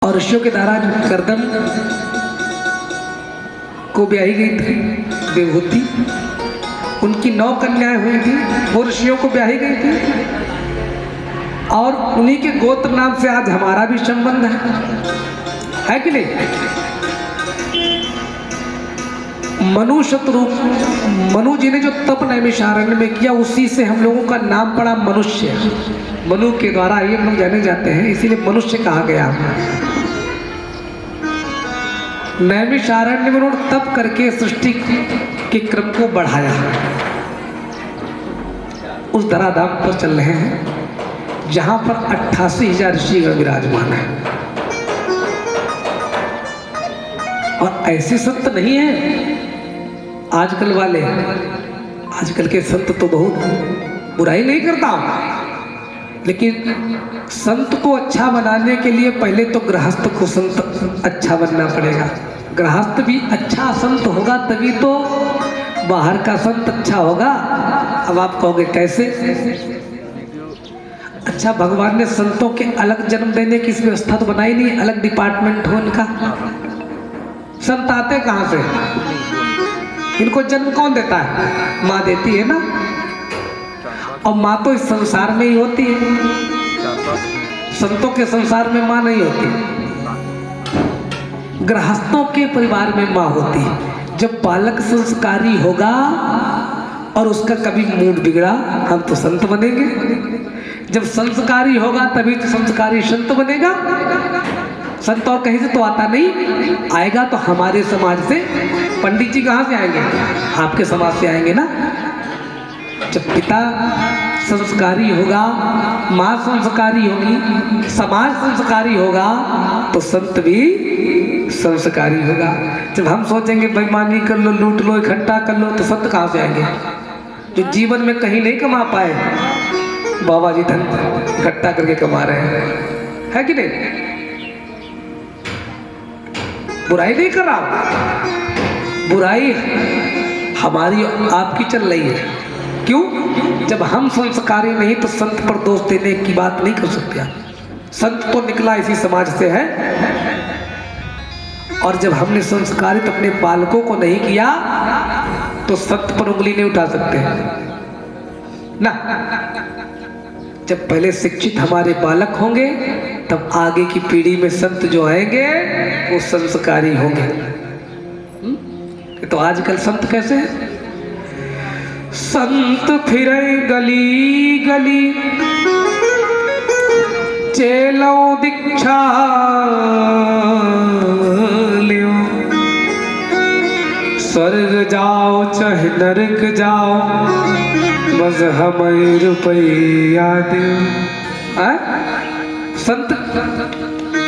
और ऋषियों के द्वारा जो करदम को ब्याही गई थी देवहूति, उनकी 9 कन्याएं हुई थी, वो ऋषियों को ब्याही गई थी। और उन्हीं के गोत्र नाम से आज हमारा भी संबंध है कि नहीं? मनु शतरूप, मनु जी ने जो तप नैमिषारण्य में किया, उसी से हम लोगों का नाम पड़ा मनुष्य। मनु के द्वारा ये हम जाने जाते हैं, इसीलिए मनुष्य कहा गया। नैमिषारण्य में उन्होंने तप करके सृष्टि के क्रम को बढ़ाया। उस धराधाम पर चल रहे हैं जहां पर 88,000 ऋषिगण विराजमान है। और ऐसे संत नहीं है आजकल वाले। आजकल के संत तो बहुत बुराई नहीं करता, लेकिन संत को अच्छा बनाने के लिए पहले तो गृहस्थ को संत अच्छा बनना पड़ेगा। गृहस्थ भी अच्छा संत होगा तभी तो बाहर का संत अच्छा होगा। अब आप कहोगे कैसे? अच्छा, भगवान ने संतों के अलग जन्म देने की इस व्यवस्था तो बनाई नहीं, अलग डिपार्टमेंट हो इनका। संत आते कहाँ से? इनको जन्म कौन देता है? माँ देती है ना। और माँ तो इस संसार में ही होती है, संतों के संसार में माँ नहीं होती। गृहस्थों के परिवार में माँ होती है। जब बालक संस्कारी होगा और उसका कभी मूड बिगड़ा, हम तो संत बनेंगे। जब संस्कारी होगा तभी तो संस्कारी संत बनेगा। संत और कहीं से तो आता नहीं, आएगा तो हमारे समाज से। पंडित जी कहाँ से आएंगे? आपके समाज से आएंगे ना। जब पिता संस्कारी होगा, माँ संस्कारी होगी, समाज संस्कारी होगा, तो संत भी संस्कारी होगा। जब हम सोचेंगे बेईमानी कर लो, लूट लो, इकट्ठा कर लो, तो संत कहाँ से आएंगे? जो जीवन में कहीं नहीं कमा पाए, बाबा जी धन इकट्ठा करके कमा रहे हैं, है कि नहीं? बुराई नहीं कर रहा, बुराई हमारी आपकी चल रही है। क्यों? जब हम संस्कारी नहीं तो संत पर दोष देने की बात नहीं कर सकते। संत तो निकला इसी समाज से है। और जब हमने संस्कारित अपने बालकों को नहीं किया तो संत पर उंगली नहीं उठा सकते ना। जब पहले शिक्षित हमारे बालक होंगे तब आगे की पीढ़ी में संत जो आएंगे वो संस्कारी होंगे। तो आजकल संत कैसे हैं? संत फिरे गली गली, चेलो दीक्षा लियो। स्वर्ग जाओ चाहे नरक जाओ, बस हमें रुपया दो। संत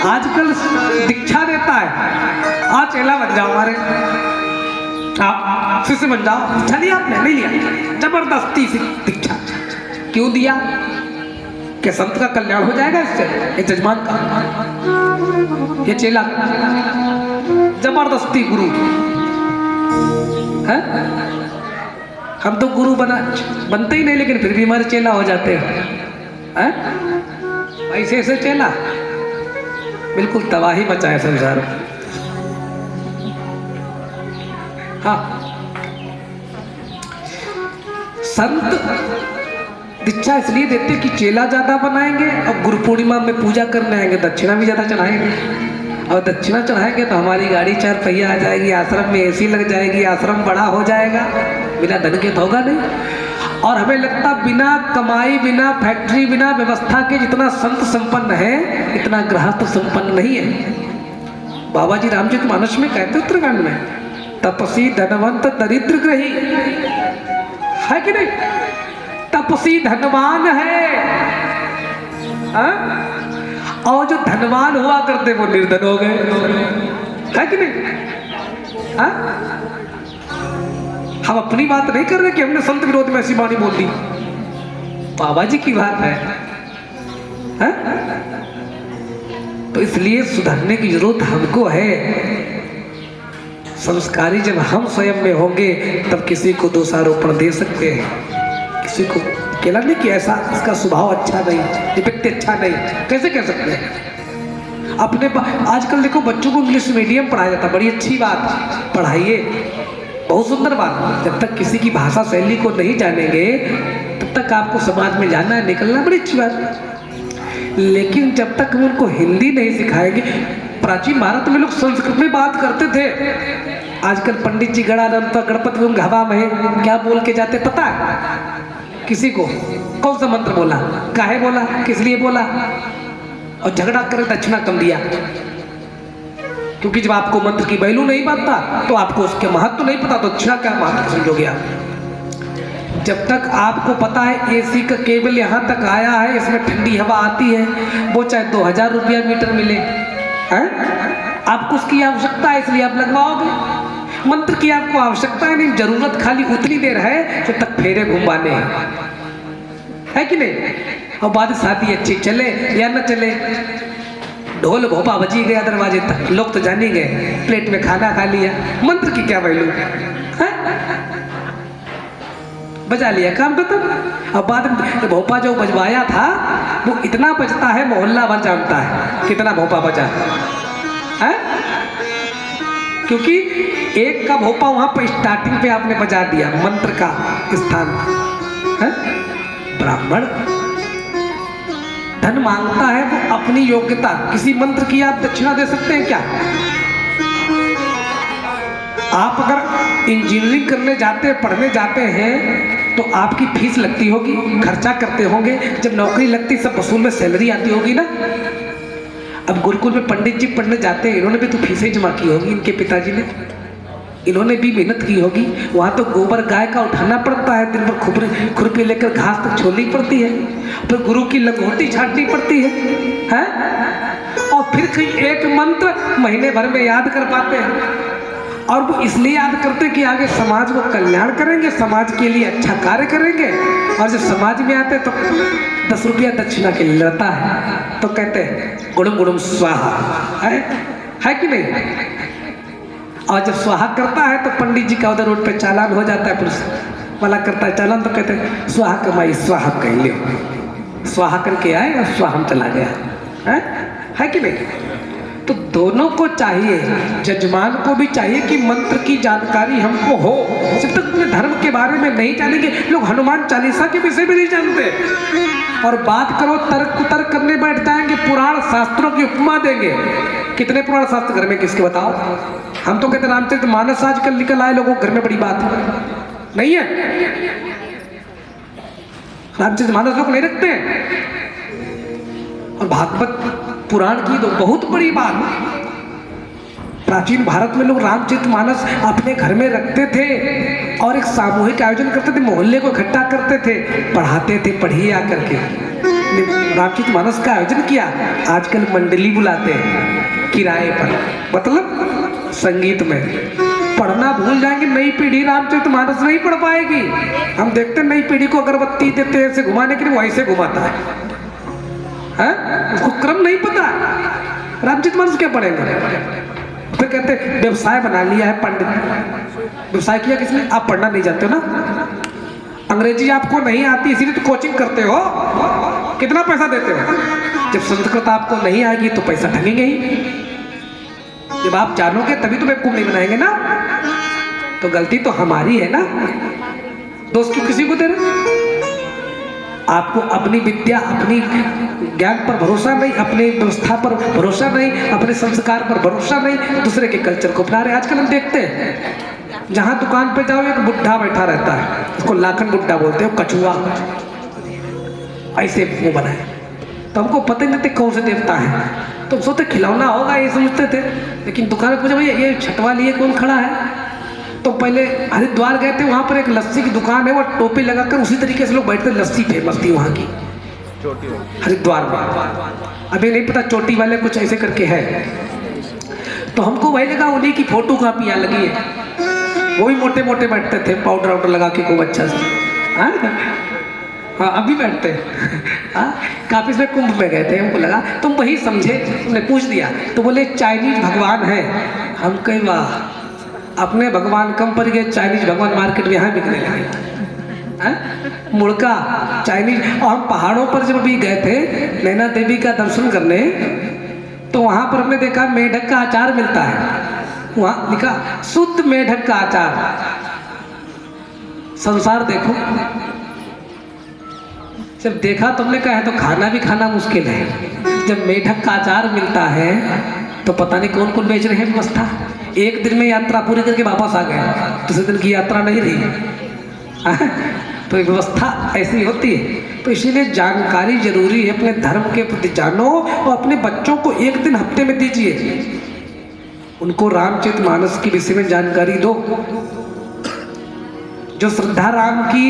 आजकल दीक्षा देता है, आ चेला बन जाओ हमारे, आप शिष्य बन जाओ। अच्छा लिया आपने? नहीं लिया, जबरदस्ती से दीक्षा। क्यों दिया? क्या संत का कल्याण हो जाएगा इससे? ये जजमान का, ये चेला, जबरदस्ती गुरु है। हम तो गुरु बनते ही नहीं, लेकिन फिर भी हमारे चेला हो जाते हैं। ऐसे ऐसे चेला बिल्कुल तबाही मचाए संसार में। हाँ, संत दीक्षा इसलिए देते कि चेला ज्यादा बनाएंगे और गुरु पूर्णिमा में पूजा करने आएंगे, दक्षिणा भी ज्यादा चढ़ाएंगे। और दक्षिणा चढ़ाएंगे तो हमारी गाड़ी 4 पहिया आ जाएगी, आश्रम में एसी लग जाएगी, आश्रम बड़ा हो जाएगा। बिना धन के तो होगा नहीं। और हमें लगता बिना कमाई, बिना फैक्ट्री, बिना व्यवस्था के जितना संत संपन्न है इतना गृहस्थ संपन्न नहीं है। बाबा जी रामचरितमानस में कहते उत्तराखंड में, तपसी धनवंत दरिद्र ग्रही, है कि नहीं? तपसी धनवान है, और जो धनवान हुआ करते वो निर्धन हो गए, है कि नहीं? हम अपनी बात नहीं कर रहे कि हमने संत विरोध में ऐसी वाणी बोल दी। बाबा जी की बात है, तो इसलिए सुधरने की जरूरत हमको है। संस्कारी जब हम स्वयं में होंगे तब किसी को दोषारोपण दे सकते हैं। किसी को कहना नहीं कि ऐसा इसका स्वभाव अच्छा नहीं, ये व्यक्ति अच्छा नहीं, कैसे कह सकते हैं? अपने आजकल देखो बच्चों को इंग्लिश मीडियम पढ़ाया जाता है, बड़ी अच्छी बात, पढ़ाइए, बहुत सुंदर बात। जब तक किसी की भाषा शैली को नहीं जानेंगे तब तक आपको समाज में जाना है, निकलना, बड़ी अच्छी बात। लेकिन जब तक हम उनको हिंदी नहीं सिखाएंगे, प्राचीन भारत में लोग संस्कृत में बात करते थे। आजकल पंडित जी गणानंद गणपति हवा में क्या बोल के जाते पता है किसी को? कौन सा मंत्र बोला, काहे बोला, किस लिए बोला, और झगड़ा करे दक्षिणा कम दिया। क्योंकि जब आपको मंत्र की वैल्यू नहीं पता तो आपको उसके महत्व नहीं पता, तो दक्षिणा क्या महत्व समझोगे आप। जब तक आपको पता है एसी का केबल यहाँ तक आया है, इसमें ठंडी हवा आती है, वो चाहे 2000 रुपया मीटर मिले, है? आपको उसकी आवश्यकता है इसलिए आप लगवाओगे। मंत्र की आपको आवश्यकता है नहीं, जरूरत खाली उतनी देर है जब तक फेरे घुमाने हैं, है कि नहीं? और बाद शादी अच्छी चले या न चले, ढोल भोपा बजी गया दरवाजे तक, लोग तो जान ही गए, प्लेट में खाना खा लिया, मंत्र की क्या वैल्यू है? बजा लिया, काम खत्म। अब बाद में भोपा जो बजवाया था वो इतना बजता है मोहल्ला भर जानता है कितना भोपा बजा है, क्योंकि एक का भोपा वहां पर स्टार्टिंग पे आपने बजा दिया, मंत्र का स्थान है। ब्राह्मण धन मांगता है वो अपनी योग्यता, किसी मंत्र की आप दक्षिणा दे सकते हैं क्या? आप अगर इंजीनियरिंग करने जाते हैं, पढ़ने जाते हैं, तो आपकी फीस लगती होगी, खर्चा करते होंगे, जब नौकरी लगती सब वसूल में सैलरी आती होगी ना। अब गुरुकुल में पंडित जी पढ़ने जाते हैं, इन्होंने भी तो फीसें जमा की होगी, इनके पिताजी ने, इन्होंने भी मेहनत की होगी। वहाँ तो गोबर गाय का उठाना पड़ता है, दिन भर खुरपी लेकर घास तक छोड़नी पड़ती है, फिर गुरु की लंगोटी छाटनी पड़ती है? और फिर कहीं एक मंत्र महीने भर में याद कर पाते हैं, और वो इसलिए याद करते कि आगे समाज को कल्याण करेंगे, समाज के लिए अच्छा कार्य करेंगे। और जब समाज में आते तो 10 रुपया दक्षिणा के लिए रहता है, तो कहते हैं गुड़म गुड़म स्वाहा, है कि नहीं? और जब स्वाहा करता है तो पंडित जी का उधर रोड पे चालान हो जाता है, पुलिस वाला करता है चालान, तो कहते हैं स्वाहा कमाई स्वाहा कह लियो, स्वाहा करके आए और स्वाहा चला गया, है कि नहीं? तो दोनों को चाहिए, जजमान को भी चाहिए कि मंत्र की जानकारी हमको हो। जब तक अपने धर्म के बारे में नहीं जानेंगे, लोग हनुमान चालीसा के विषय में नहीं जानते, और बात करो तर्क कुतर्क करने बैठ जाएंगे, पुराण शास्त्रों की उपमा देंगे। कितने पुराण शास्त्र घर में किसके बताओ? हम तो कहते रामचरित मानस आजकल निकल आए, लोगों घर में बड़ी बात नहीं है, रामचरित मानस लोग नहीं रखते हैं, और भागवत पुराण की तो बहुत बड़ी बात। प्राचीन भारत में लोग रामचरित मानस अपने घर में रखते थे और एक सामूहिक आयोजन करते थे, मोहल्ले को इकट्ठा करते थे, पढ़ाते थे, पढ़िए आकर के रामचरित मानस का आयोजन किया। आजकल मंडली बुलाते हैं किराए पर, मतलब संगीत में। पढ़ना भूल जाएंगे, नई पीढ़ी रामचरित मानस नहीं पढ़ पाएगी। हम देखते हैं नई पीढ़ी को अगरबत्ती देते हैं ऐसे घुमाने के लिए, वो ऐसे घुमाता है, उसको क्रम नहीं पता। रामचरित मानस क्या पढ़ेंगे? फिर कहते व्यवसाय बना लिया है पंडित। व्यवसाय किया किसने? आप पढ़ना नहीं जानते हो ना, अंग्रेजी आपको नहीं आती इसीलिए तो कोचिंग करते हो, कितना पैसा देते हो। जब संस्कृत आपको नहीं आएगी तो पैसा ठगेंगे ही, जब आप जानोगे तभी तो बेवकूफ नहीं बनाएंगे ना। तो गलती तो हमारी है ना, दोस्त क्यों किसी को दे रहे? आपको अपनी विद्या, अपनी ज्ञान पर भरोसा नहीं, अपनी व्यवस्था पर भरोसा नहीं, अपने संस्कार पर भरोसा नहीं, दूसरे के कल्चर को अपना रहे। आजकल हम देखते हैं जहाँ दुकान पे जाओ एक बुढ़ा बैठा रहता है, उसको लाखन बुढ़ा बोलते हैं, कछुआ ऐसे वो बनाए, तो हमको पता ही नहीं थे कौन से देवता है, तो सोचते खिलौना होगा ये समझते थे। लेकिन दुकान में पूछा भैया ये छठवा लिए कौन खड़ा है, तो पहले हरिद्वार गए थे, वहाँ पर एक लस्सी की दुकान है, वो टोपी लगाकर उसी तरीके से लोग बैठते, लस्सी फेमस थी वहाँ की हरिद्वार में। अभी नहीं पता चोटी वाले कुछ ऐसे करके है, तो हमको वही लगा उन्हीं की फोटो कापियाँ लगी है, वो भी मोटे मोटे बैठते थे, पाउडर वाउडर लगा के खूब अच्छा से। हाँ अभी बैठते हैं। काफी से कुंभ में गए थे, हमको लगा तुम वही समझे, तुमने पूछ दिया तो बोले चाइनीज भगवान है। हम कई वाह, अपने भगवान कम पड़ गए, चाइनीज भगवान मार्केट में यहाँ बिकने लगे, मुड़का चाइनीज। और हम पहाड़ों पर जब भी गए थे नैना देवी का दर्शन करने, तो वहां पर हमने देखा मेढक का अचार मिलता है, वहां लिखा शुद्ध मेढक का अचार। संसार देखो, जब देखा तुमने कहा है तो खाना भी खाना मुश्किल है। जब मेढक का अचार मिलता है तो पता नहीं कौन कौन बेच रहे हैं व्यवस्था। एक दिन में यात्रा पूरी करके वापस आ गए, दूसरे दिन की यात्रा नहीं रही। तो ये व्यवस्था ऐसी होती है। तो इसीलिए जानकारी जरूरी है, अपने धर्म के प्रति जानो और अपने बच्चों को एक दिन हफ्ते में दीजिए, उनको रामचरितमानस के विषय में जानकारी दो। जो श्रद्धा राम की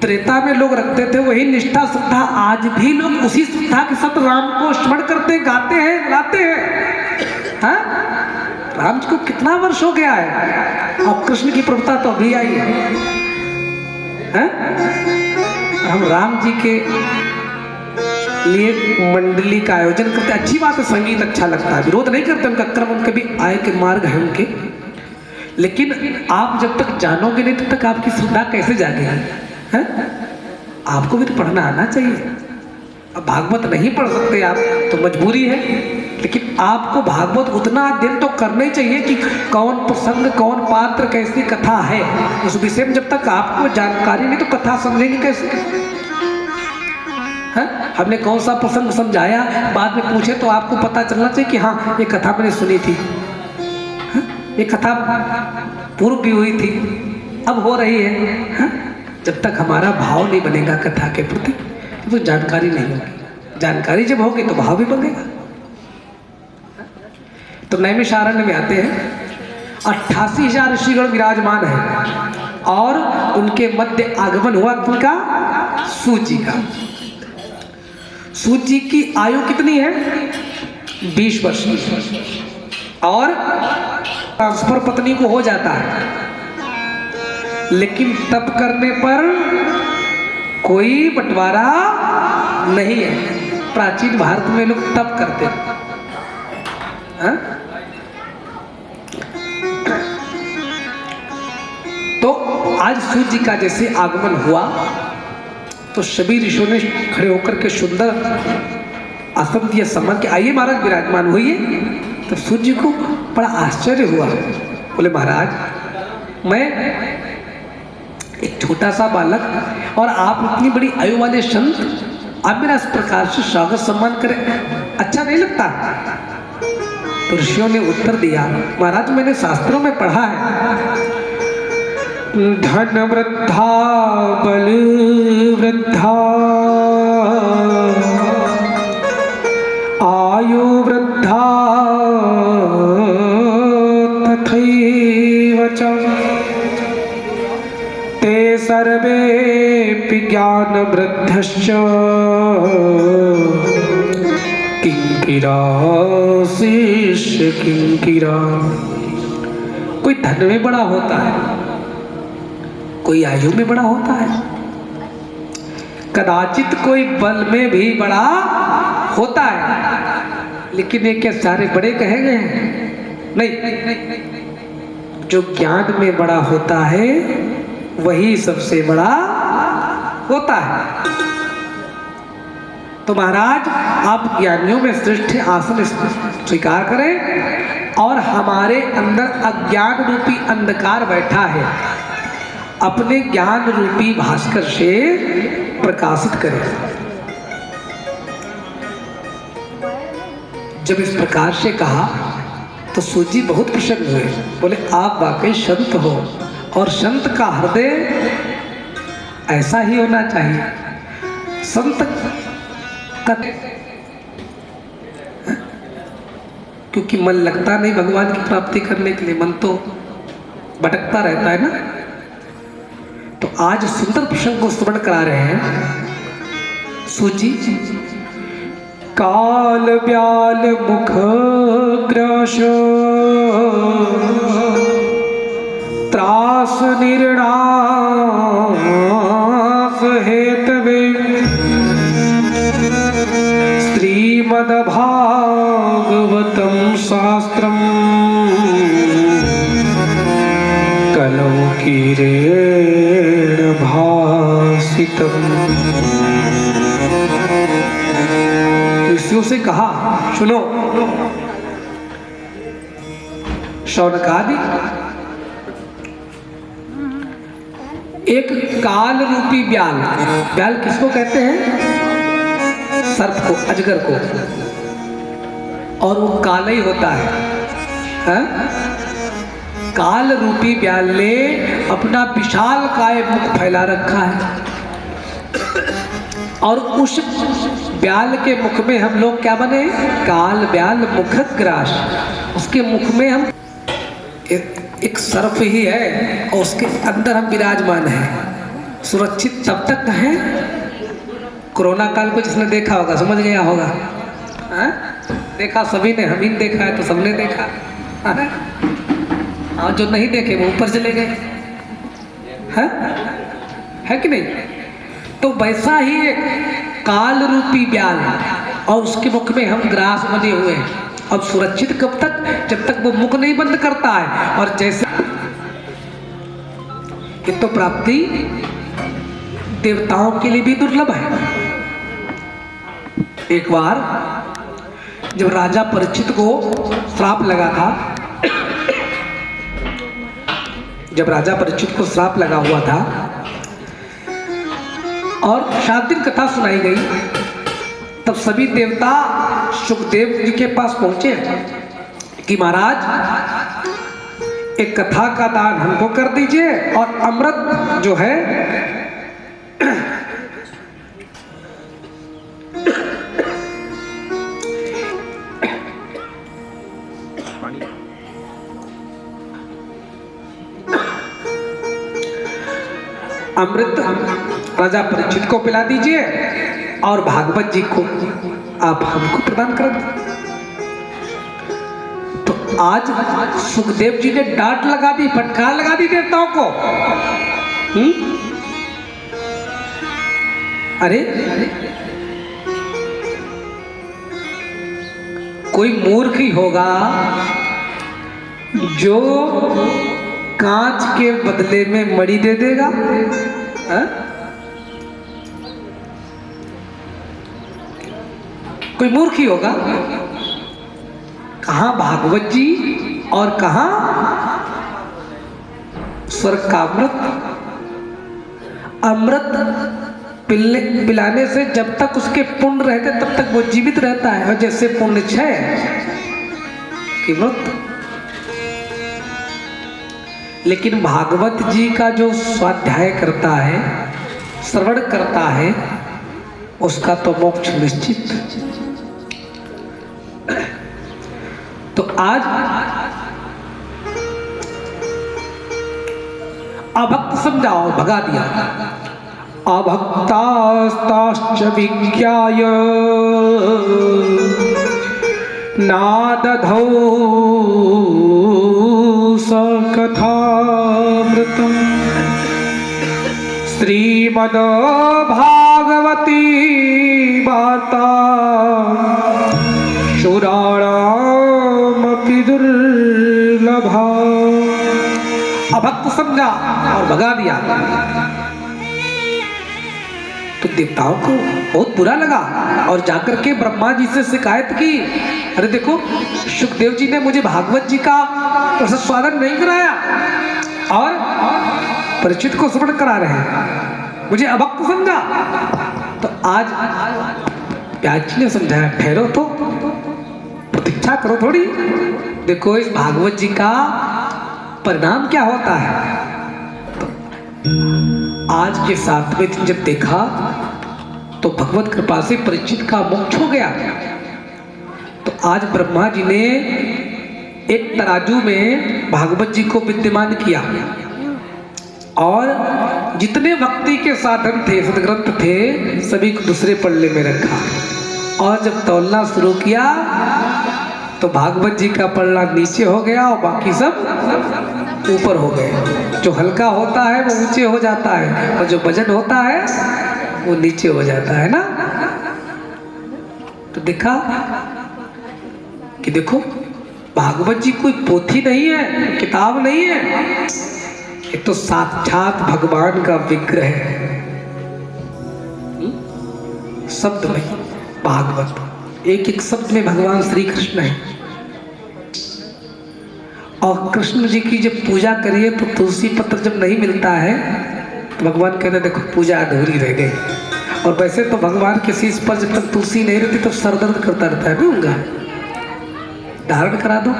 त्रेता में लोग रखते थे, वही निष्ठा श्रद्धा आज भी लोग उसी श्रद्धा के साथ राम को स्मरण करते, गाते हैं, गाते हैं। हाँ? राम जी को कितना वर्ष हो गया है और कृष्ण की प्रभुता तो अभी आई है। हाँ? हम राम जी के लिए मंडली का आयोजन करते, अच्छी बात है, संगीत अच्छा लगता है, विरोध नहीं करते, उनका कर्म उनके भी आय के मार्ग है उनके। लेकिन आप जब तक जानोगे नहीं तब तक आपकी श्रद्धा कैसे जागेगी? है? आपको भी तो पढ़ना आना चाहिए। अब भागवत नहीं पढ़ सकते आप तो मजबूरी है, लेकिन आपको भागवत उतना अध्ययन तो करना ही चाहिए कि कौन प्रसंग, कौन पात्र, कैसी कथा है, उस विषय में जब तक आपको जानकारी नहीं तो कथा समझेंगे कैसे? है? हमने कौन सा प्रसंग समझाया, बाद में पूछे तो आपको पता चलना चाहिए कि हाँ ये कथा मैंने सुनी थी, ये कथा पूर्व भी हुई थी, अब हो रही है। जब तक हमारा भाव नहीं बनेगा कथा के प्रति तो जानकारी नहीं होगी। जानकारी जब होगी तो भाव भी बनेगा। तो नैमिषारण्य में आते हैं, 88,000 ऋषिगण विराजमान है और उनके मध्य आगमन हुआ किनका? सूत जी का। सूत जी की आयु कितनी है? 20 वर्ष की। और ट्रांसफर पत्नी को हो जाता है, लेकिन तप करने पर कोई बंटवारा नहीं है। प्राचीन भारत में लोग तप करते थे। तो आज सूर्य जी का जैसे आगमन हुआ तो सभी ऋषियों ने खड़े होकर के सुंदर आसन दिया, सम्मान के आइए महाराज विराजमान हुई। तो सूर्य जी को बड़ा आश्चर्य हुआ, बोले महाराज मैं एक छोटा सा बालक और आप इतनी बड़ी आयु वाले संत, आप मेरा इस प्रकार से स्वागत सम्मान करें, अच्छा नहीं लगता? तो ऋषियों ने उत्तर दिया, महाराज मैंने शास्त्रों में पढ़ा है, धन वृद्धा बल वृद्धा आयु वृद्धा तथैव च ते सर्वेऽपि ज्ञान वृद्धश्च किंकिरा शिष्य किंकिरा। कोई धन में बड़ा होता है, कोई आयु में बड़ा होता है, कदाचित कोई बल में भी बड़ा होता है, लेकिन ये क्या सारे बड़े कहे गए हैं? नहीं, जो ज्ञान में बड़ा होता है वही सबसे बड़ा होता है। तो महाराज आप ज्ञानियों में श्रेष्ठ आसन स्वीकार करें और हमारे अंदर अज्ञान रूपी अंधकार बैठा है, अपने ज्ञान रूपी भास्कर से प्रकाशित करें। जब इस प्रकार से कहा तो सूत जी बहुत प्रसन्न हुए, बोले आप वाकई संत हो और संत का हृदय ऐसा ही होना चाहिए। संत का क्योंकि मन लगता नहीं भगवान की प्राप्ति करने के लिए, मन तो भटकता रहता है ना। तो आज सुंदर प्रसंग को स्मरण करा रहे हैं सूत जी। काल ब्याल मुख ग्रास त्रास निर्णास हेतवे श्रीमद् भागवतम शास्त्रम कलौ कीरेण भासितम्। शिष्यों से कहा, सुनो शौनकादि, एक काल रूपी ब्याल, ब्याल किसको कहते हैं? सर्प को, अजगर को, और वो काला ही होता है। काल रूपी ब्याल ने अपना विशाल काय मुख फैला रखा है, और उस ब्याल के मुख में हम लोग क्या बने? काल ब्याल मुखग्रास। उसके मुख में हम एक सर्प ही है, और उसके अंदर हम विराजमान हैं। सुरक्षित तब तक है, कोरोना काल को जिसने देखा होगा समझ गया होगा। देखा सभी ने, हम ही देखा है तो सबने देखा है। और जो नहीं देखे वो ऊपर चले गए, है कि नहीं? तो वैसा ही एक काल रूपी ब्याल, और उसके मुख में हम ग्रास बने हुए हैं। अब सुरक्षित कब तक? जब तक वो मुख नहीं बंद करता है। और जैसे ये तो प्राप्ति देवताओं के लिए भी दुर्लभ है। एक बार जब राजा परीक्षित को श्राप लगा था, जब राजा परीक्षित को श्राप लगा हुआ था और 7 दिन कथा सुनाई गई, तब सभी देवता सुखदेव जी के पास पहुंचे कि महाराज एक कथा का दान हमको कर दीजिए, और अमृत जो है अमृत राजा परीक्षित को पिला दीजिए, और भागवत जी को आप हमको प्रदान कर दीजिए। तो आज सुखदेव जी ने डांट लगा दी, फटकार लगा दी देवताओं को। अरे कोई मूर्ख ही होगा जो कांच के बदले में मणि दे देगा। कोई मूर्ख ही होगा। कहां भागवत जी और कहां स्वर्ग का अमृत। अमृत पिलाने से जब तक उसके पुण्य रहते तब तक वो जीवित रहता है, और जैसे पुण्य क्षय कि मृत। लेकिन भागवत जी का जो स्वाध्याय करता है, श्रवण करता है, उसका तो मोक्ष निश्चित। तो आज अभक्त समझाओ, भगा दिया। अभक्तास्ताश्च विज्ञाय नादधौ सकथामृतम् श्रीमद् भागवती वार्ता शूराणामपि दुर्लभा। अभक्त समझा और भगा दिया। तो देवताओं को बहुत बुरा लगा, और जाकर के ब्रह्मा जी से शिकायत की। अरे देखो, सुखदेव जी ने मुझे भागवत जी का स्वादन नहीं कराया, और परीक्षित को श्रवण करा रहे हैं, मुझे अभक्त समझा। तो आज व्यास जी ने समझाया, ठहरो तो, प्रतीक्षा करो थोड़ी, देखो इस भागवत जी का परिणाम क्या होता है। तो आज के 7वें दिन जब देखा तो भगवत कृपा से परीक्षित का मोक्ष हो गया। तो आज ब्रह्मा जी ने एक तराजू में भागवत जी को विद्यमान किया, और जितने भक्ति के साधन थे, सदग्रंथ थे, सभी को दूसरे पल्ले में रखा। और जब तौलना शुरू किया तो भागवत जी का पल्ला नीचे हो गया, और बाकी सब ऊपर हो गए। जो हल्का होता है वो ऊंचे हो जाता है, और जो वजन होता है वो नीचे हो जाता है ना। तो देखा कि देखो, भागवत जी कोई पोथी नहीं है, किताब नहीं है, ये तो साक्षात भगवान का विग्रह है। शब्द में भागवत, एक एक शब्द में भगवान श्री कृष्ण है। और कृष्ण जी की जब पूजा करिए तो तुलसी पत्र जब नहीं मिलता है तो भगवान कहते हैं देखो पूजा अधूरी रह गई। और वैसे तो भगवान के शीश पर जब तक तुलसी नहीं रहती तो सर दर्द करता रहता है ना उनका। धारण करा दो,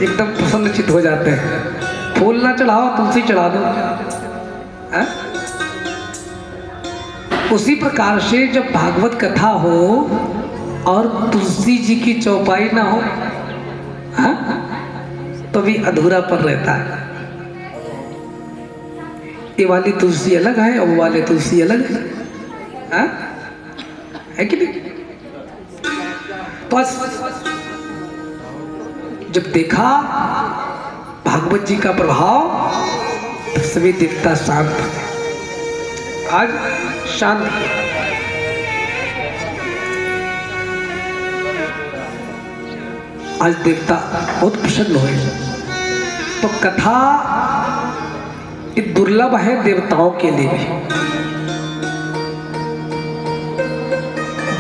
एकदम प्रसन्नचित हो जाते हैं। फूल ना चढ़ाओ, तुलसी चढ़ा दो। है? उसी प्रकार से जब भागवत कथा हो और तुलसी जी की चौपाई ना हो, है? तो भी अधूरा पर रहता है। ये वाली तुलसी अलग है और वो वाले तुलसी अलग है, है कि नहीं? तो जब देखा भागवत जी का प्रभाव तो सभी देवता शांत थे। आज शांत आज देवता बहुत प्रसन्न हुए। तो कथा ये दुर्लभ है देवताओं के लिए भी,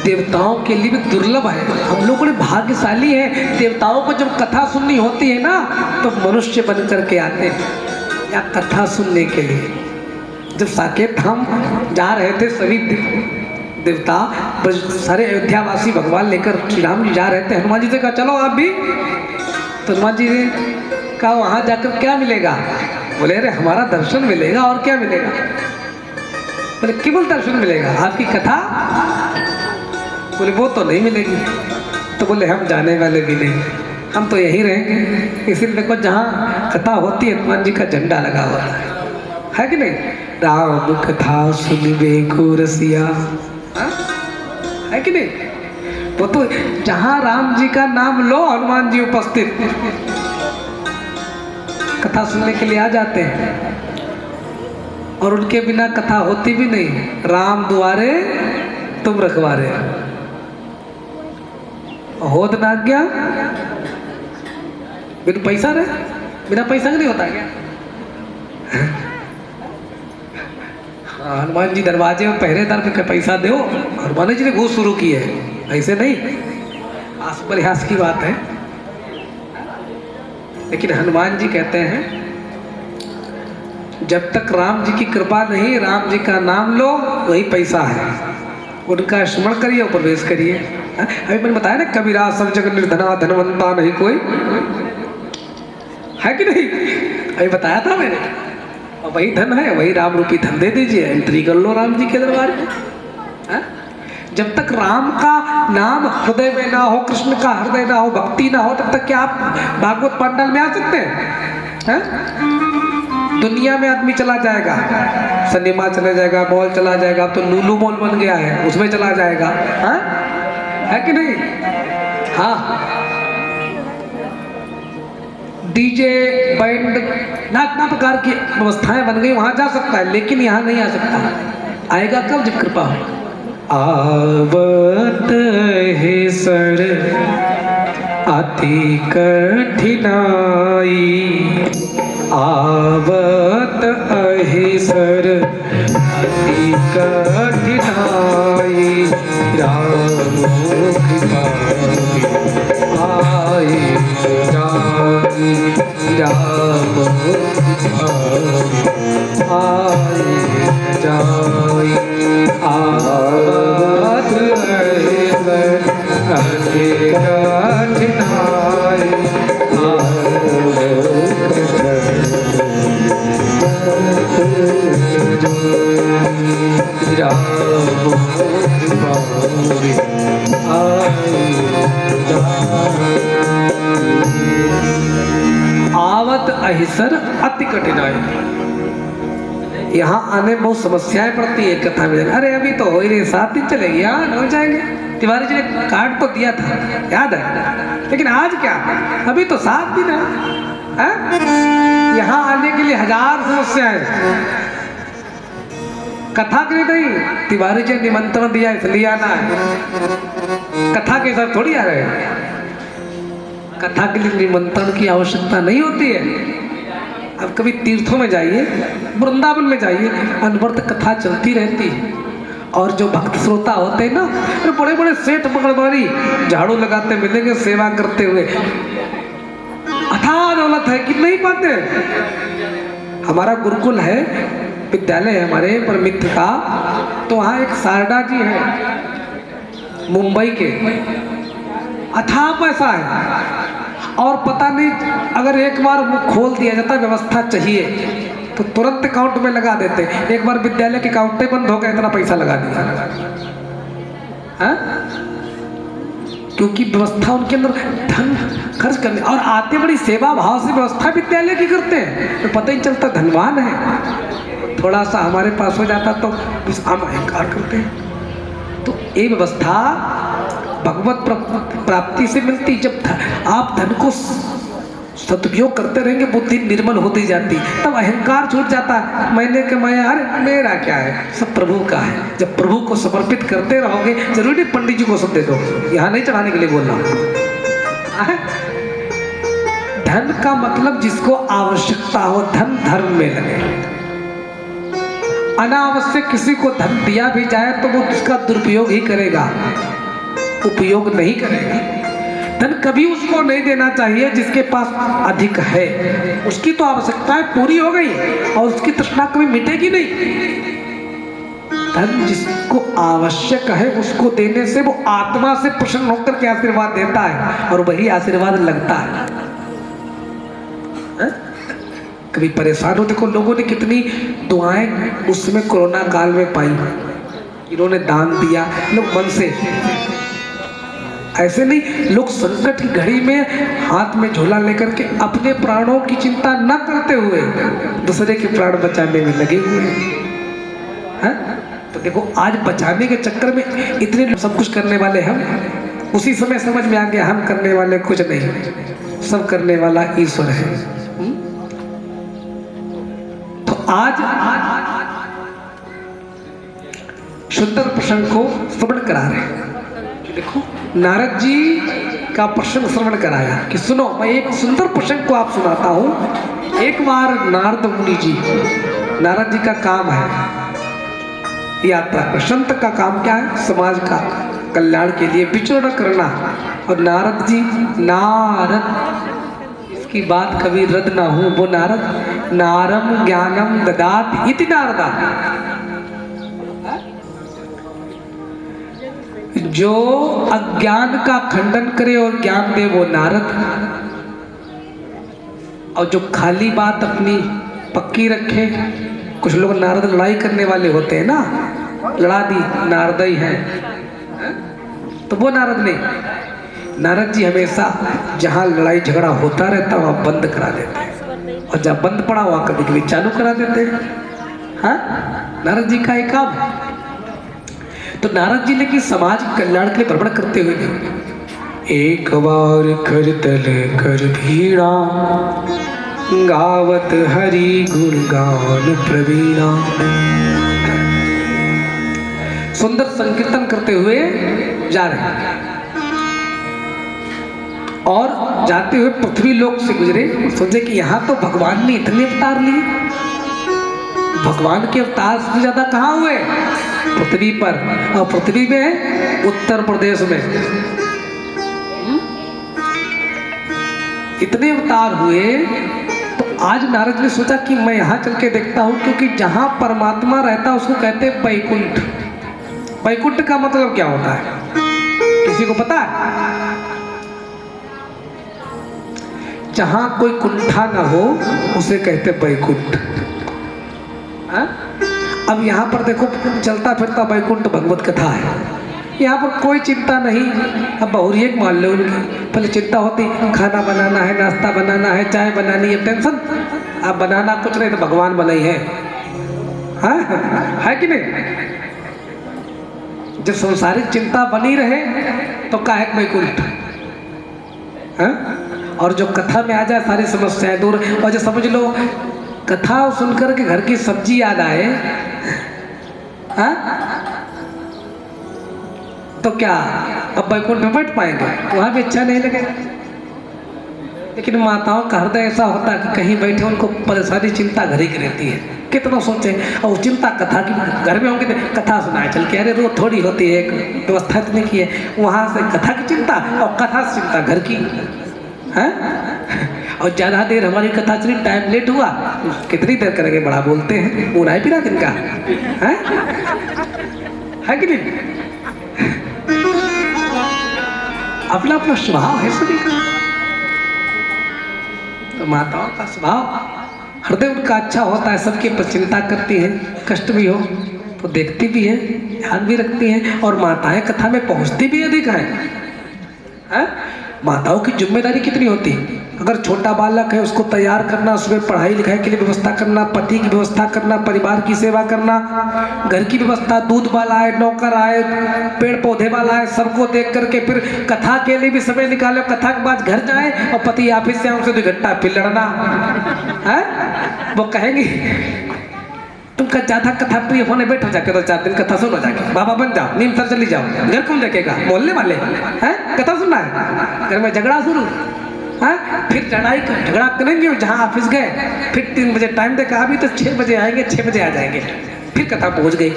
देवताओं के लिए भी दुर्लभ है। हम लोग बड़े भाग्यशाली हैं। देवताओं को जब कथा सुननी होती है ना तो मनुष्य बन करके आते हैं या कथा सुनने के लिए। जब साकेत हम जा रहे थे सभी देवता सारे अयोध्यावासी भगवान लेकर श्री राम जी जा रहे थे, हनुमान जी से कहा चलो आप भी। तो हनुमान जी ने कहा वहां जाकर क्या मिलेगा? बोले अरे हमारा दर्शन मिलेगा और क्या मिलेगा? बोले केवल दर्शन मिलेगा, आपकी कथा? बोले वो तो नहीं मिलेगी। तो बोले हम जाने वाले भी नहीं, हम तो यहीं रहेंगे। इसीलिए देखो जहाँ कथा होती है हनुमान जी का झंडा लगा हुआ है कि नहीं? राम कथा सुनबे को रसिया, है कि नहीं? वो तो जहाँ राम जी का नाम लो हनुमान जी उपस्थित कथा सुनने के लिए आ जाते हैं। और उनके बिना कथा होती भी नहीं। राम दुआरे तुम रखवारे, होद ना गया बिना पैसा रहे, बिना पैसा का नहीं होता क्या? हनुमान जी दरवाजे में पहरेदार पे पैसा दो, हनुमान जी ने घूस शुरू की है, ऐसे नहीं। परिहास की बात है। लेकिन हनुमान जी कहते हैं जब तक राम जी की कृपा नहीं, राम जी का नाम लो वही पैसा है। उनका स्मरण करिए और प्रवेश करिए। अभी मैंने बताया ना कबीरा सब जगह निर्धना धनवंता नहीं कोई, है कि नहीं? अभी बताया था मैंने। और वही धन है, वही राम रूपी धन दे दीजिए, एंट्री कर लो राम जी के दरबार में। जब तक राम का नाम हृदय में ना हो, कृष्ण का हृदय ना हो, भक्ति ना हो, तब तक क्या आप भागवत पंडाल में आ सकते हैं? दुनिया में आदमी चला जाएगा, सिनेमा चला जाएगा, मॉल चला जाएगा, तो लूलू मॉल बन गया है उसमें चला जाएगा, है कि नहीं? हाँ, डीजे बैंड नाना प्रकार की व्यवस्थाएं बन गई, वहां जा सकता है, लेकिन यहाँ नहीं आ सकता। आएगा कब? जब कृपा हो। आवत है सर अति कठिनाई, आवत है सर अति कठिनाई, राम कृपा आए जाई, राम आए जाई। आवत है सर अति कठिनाई, आवत अहिसर अति कठिनाई। यहाँ आने में बहुत समस्याएं पड़ती है कथा में। अरे अभी तो हो ही रही, 7 दिन चलेगी, यहाँ हो जाएंगे। तिवारी जी ने कार्ड तो दिया था, याद है, लेकिन आज क्या, अभी तो 7 दिन है। यहाँ आने के लिए 1000 समस्याएं। कथा के लिए नहीं, तिवारी जी ने निमंत्रण दिया इसलिए आना है। कथा के साथ थोड़ी आ रहे हैं। कथा के लिए निमंत्रण की आवश्यकता नहीं होती है। अब कभी तीर्थों में जाइए, वृंदावन में जाइए, अनवरत कथा चलती रहती है। और जो भक्त श्रोता होते हैं ना, तो बड़े बड़े सेठ पकड़वारी झाड़ू लगाते मिलेंगे सेवा करते हुए, अथाह दौलत है कि नहीं पाते। हमारा गुरुकुल है, विद्यालय है हमारे पर मित्र का, तो वहाँ एक शारदा जी है मुंबई के, अथाह पैसा है और पता नहीं अगर एक बार वो खोल दिया जाता, व्यवस्था चाहिए तो तुरंत अकाउंट में लगा देते। एक बार विद्यालय के अकाउंट बंद हो गया, इतना पैसा लगा दिया। हाँ? क्योंकि व्यवस्था उनके अंदर धन खर्च करने, और आते बड़ी सेवा भाव से व्यवस्था विद्यालय की करते हैं, तो पता ही चलता धनवान है। थोड़ा सा हमारे पास हो जाता तो हम अहंकार करते हैं। तो ये व्यवस्था भगवत प्राप्ति से मिलती। जब आप धन को सदुपयोग करते रहेंगे, बुद्धि निर्मल होती जाती, तब अहंकार छूट जाता है। मैंने कमाया, अरे मेरा क्या है, सब प्रभु का है। जब प्रभु को समर्पित करते रहोगे, जरूरी पंडित जी को सब दे दो, यहाँ नहीं चढ़ाने के लिए बोल रहा हूँ। धन का मतलब जिसको आवश्यकता हो, धन धर्म में लगे। अनावश्यक किसी को धन दिया भी जाए तो वो उसका दुरुपयोग ही करेगा, उपयोग नहीं करेगा। धन कभी उसको नहीं देना चाहिए जिसके पास अधिक है। उसकी तो आवश्यकताएं पूरी हो गई और उसकी तृष्णा कभी मिटेगी नहीं। धन जिसको आवश्यक है उसको देने से वो आत्मा से प्रसन्न होकर के आशीर्वाद देता है और वही आशीर्वाद लगता है। कभी परेशान हो, देखो लोगों ने कितनी दुआएं उस समय कोरोना काल में पाई, इन्होंने दान दिया, लोग मन से, ऐसे नहीं, लोग संकट की घड़ी में हाथ में झोला लेकर के अपने प्राणों की चिंता न करते हुए दूसरे के प्राण बचाने में लगे हुए हैं। तो देखो आज बचाने के चक्कर में इतने सब कुछ करने वाले हम, उसी समय समझ में आ गया हम करने वाले कुछ नहीं, सब करने वाला ईश्वर है। तो आज सुंदर प्रसंग को श्रवण करा रहे हैं। देखो नारद जी का प्रसंग श्रवण कराया कि सुनो, मैं एक सुंदर प्रसंग को आप सुनाता हूँ। एक बार नारद मुनि जी, नारद जी का काम है यात्रा, संत का काम क्या है, समाज का कल्याण के लिए विचरण करना। और नारद जी, नारद, इसकी बात कभी रद्द ना हो, वो नारद, नारम ज्ञानम ददात इति नारदा, जो अज्ञान का खंडन करे और ज्ञान दे वो नारद, और जो खाली बात अपनी पक्की रखे। कुछ लोग नारद लड़ाई करने वाले होते हैं ना, लड़ा दी नारद ही है, तो वो नारद नहीं। नारद जी हमेशा जहाँ लड़ाई झगड़ा होता रहता वहाँ बंद करा देते हैं, और जहाँ बंद पड़ा वहाँ कभी कभी चालू करा देते हैं। हाँ, नारद जी का एक काम। तो नारद जी लेकिन समाज कल्याण के लिए भ्रमण करते हुए एक बार करतल कर भीड़ा, गावत हरि गुण गान प्रवीणा, सुंदर संकीर्तन करते हुए जा रहे हैं। और जाते हुए पृथ्वी लोक से गुजरे, सोचे कि यहाँ तो भगवान ने इतने अवतार लिए, भगवान के अवतार से ज्यादा कहाँ हुए, पृथ्वी पर। और पृथ्वी में उत्तर प्रदेश में इतने अवतार हुए। तो आज नारद ने सोचा कि मैं यहाँ चल के देखता हूँ, क्योंकि जहाँ परमात्मा रहता है उसको कहते हैं वैकुंठ। वैकुंठ का मतलब क्या होता है, किसी को पता है? जहाँ कोई कुंठा ना हो उसे कहते वैकुंठ। अब यहाँ पर देखो चलता फिरता वैकुंठ भगवत कथा है, यहाँ पर कोई चिंता नहीं। अब बहुरिया मान लो उनकी पहले चिंता होती, खाना बनाना है, नाश्ता बनाना है, चाय बनानी है, टेंशन। अब बनाना कुछ नहीं तो भगवान बना ही है। हाँ है कि नहीं? जब संसारिक चिंता बनी रहे तो काहे वैकुंठ। हाँ? और जो कथा में आ जाए सारी समस्याएं दूर। और जो समझ लो कथा सुनकर के घर की सब्जी याद आए, हाँ? तो क्या अब वैकुंठ में बैठ पाएंगे? वहां भी अच्छा नहीं लगेगा। लेकिन माताओं का हृदय ऐसा होता है कि कहीं बैठे उनको परेशानी चिंता घर ही की रहती है। कितना सोचे। और चिंता कथा की, घर में होंगे तो कथा सुनाए चल के, अरे रोज थोड़ी होती है, एक व्यवस्था इतनी की है। वहाँ से कथा की चिंता और कथा से चिंता घर की है। और ज़्यादा देर हमारी कथा चली, टाइम लेट हुआ, कितनी देर करेंगे, बड़ा बोलते हैं, मुँह नहीं पिला दिन का है कि नहीं। अपना अपना स्वभाव है सभी का। तो माताओं का स्वभाव हृदय उनका अच्छा होता है, सबके पर चिंता करती हैं, कष्ट भी हो तो देखती भी है, ध्यान भी रखती हैं। और माताएं कथा में पहुंचती भी अधिक हैं। माताओं की जिम्मेदारी कितनी होती है। अगर छोटा बालक है उसको तैयार करना, उसमें पढ़ाई लिखाई के लिए व्यवस्था करना, पति की व्यवस्था करना, परिवार की सेवा करना, घर की व्यवस्था, दूध वाला आए, नौकर आए, पेड़ पौधे वाला आए, सबको देख करके फिर कथा के लिए भी समय निकाले, कथा के बाद घर जाए और पति ऑफिस से आए, उनसे 2 घंटा फिर लड़ना है। वो कहेंगी तुम ज्यादा कथा प्रिय होने बैठो, जाके 2-4 दिन कथा सुनो, जाके बाबा बन जाओ, नीम सर चली जाओ, घर कौन देखेगा, मोहल्ले वाले हैं, कथा सुनना है, घर में झगड़ा शुरू है। फिर झगड़ा करेंगे, जहाँ ऑफिस गए फिर 3 बजे टाइम देखा, अभी तो 6 बजे आएंगे, 6 बजे आ जाएंगे, फिर कथा पहुँच गई।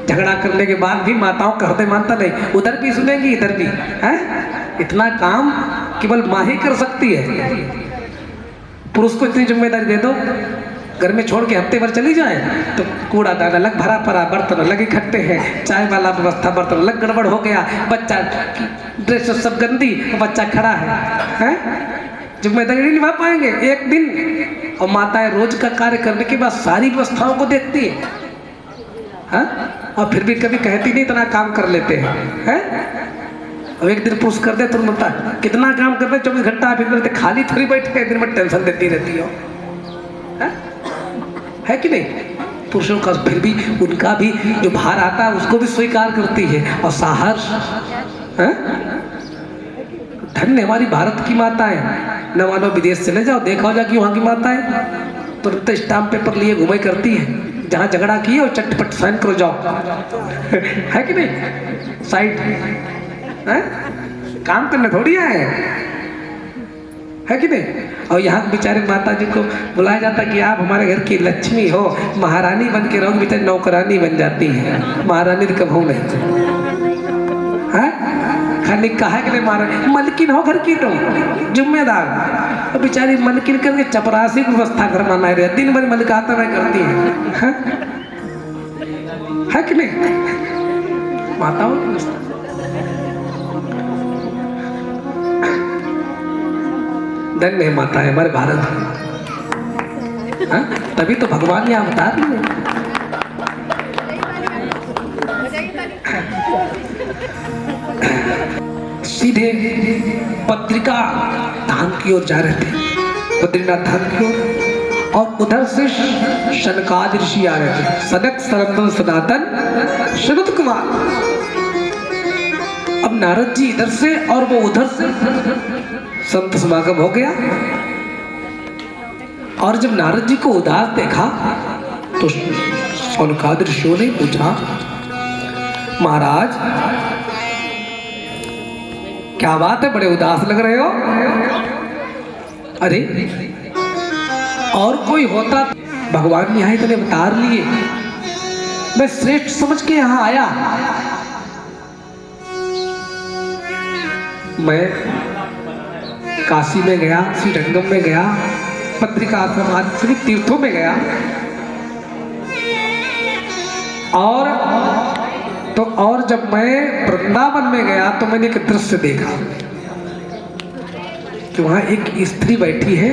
झगड़ा करने के बाद भी माताओं का हृदय मानता नहीं, उधर भी सुनेंगी इधर भी है। इतना काम केवल माँ ही कर सकती है। पुरुष को इतनी जिम्मेदारी दे दो, घर में छोड़ के हफ्ते भर चली जाए तो कूड़ा दाना अलग भरा पड़ा, बर्तन अलग इकट्ठे हैं, चाय वाला व्यवस्था, बर्तन अलग गड़बड़ हो गया, बच्चा ड्रेस सब गंदी, बच्चा खड़ा है। जिम्मेदारी नहीं निभा पाएंगे एक दिन। और माताएं रोज का कार्य करने के बाद सारी व्यवस्थाओं को देखती है, और फिर भी कभी कहती नहीं, इतना काम कर लेते हैं। और एक दिन पुरुष कर दे तुम बता कितना काम करते, 24 घंटा फिर करते, खाली थोड़ी बैठे दिन में टेंशन देती रहती हो, है कि नहीं। पुरुषों का फिर भी उनका भी जो भार आता है उसको भी स्वीकार करती है और साहस। धन्य हमारी भारत की माताएं। न मानो विदेश चले जाओ, देखा जाओ कि वहाँ की माताएं तुरंत स्टाम्प पेपर लिए घुमाई करती हैं, जहाँ झगड़ा किए और चटपट साइन करो जाओ है कि नहीं। साइड काम करने थोड़ी आए है कि नहीं। और यहाँ बेचारे माता जी को बुलाया जाता कि आप हमारे घर की लक्ष्मी हो, महारानी बन के रहोगे, बेचारी नौकरानी बन जाती है, महारानी तो कब हो नहीं खाली कहा कि नहीं, महारानी मलकिन हो घर की, तो जिम्मेदार। तो बेचारी मलकिन करके चपरासी की व्यवस्था करवाना है, दिन भर मलिकाता में करती है कि नहीं। माताओं की व्यवस्था धन्य है माता है हमारे भारत में। तभी तो भगवान ने अवतार लिए। सीधे पत्रिका धाम की ओर जा रहे थे, बद्रीनाथ धाम की ओर, और उधर से शनकादि ऋषि आ रहे थे, सनक सनंदन सनातन शरद कुमार। अब नारद जी इधर से और वो उधर से, संत समागम हो गया। और जब नारद जी को उदास देखा तो शौनकादि ऋषियों ने पूछा, महाराज क्या बात है, बड़े उदास लग रहे हो। अरे और कोई होता, भगवान ने यहाँ इतने अवतार लिए, मैं श्रेष्ठ समझ के यहाँ आया। मैं काशी में गया, श्रीरंगम में गया, पत्रिका आश्रम आदि तीर्थों में गया, और जब मैं वृंदावन में गया तो मैंने एक दृश्य देखा कि वहां एक स्त्री बैठी है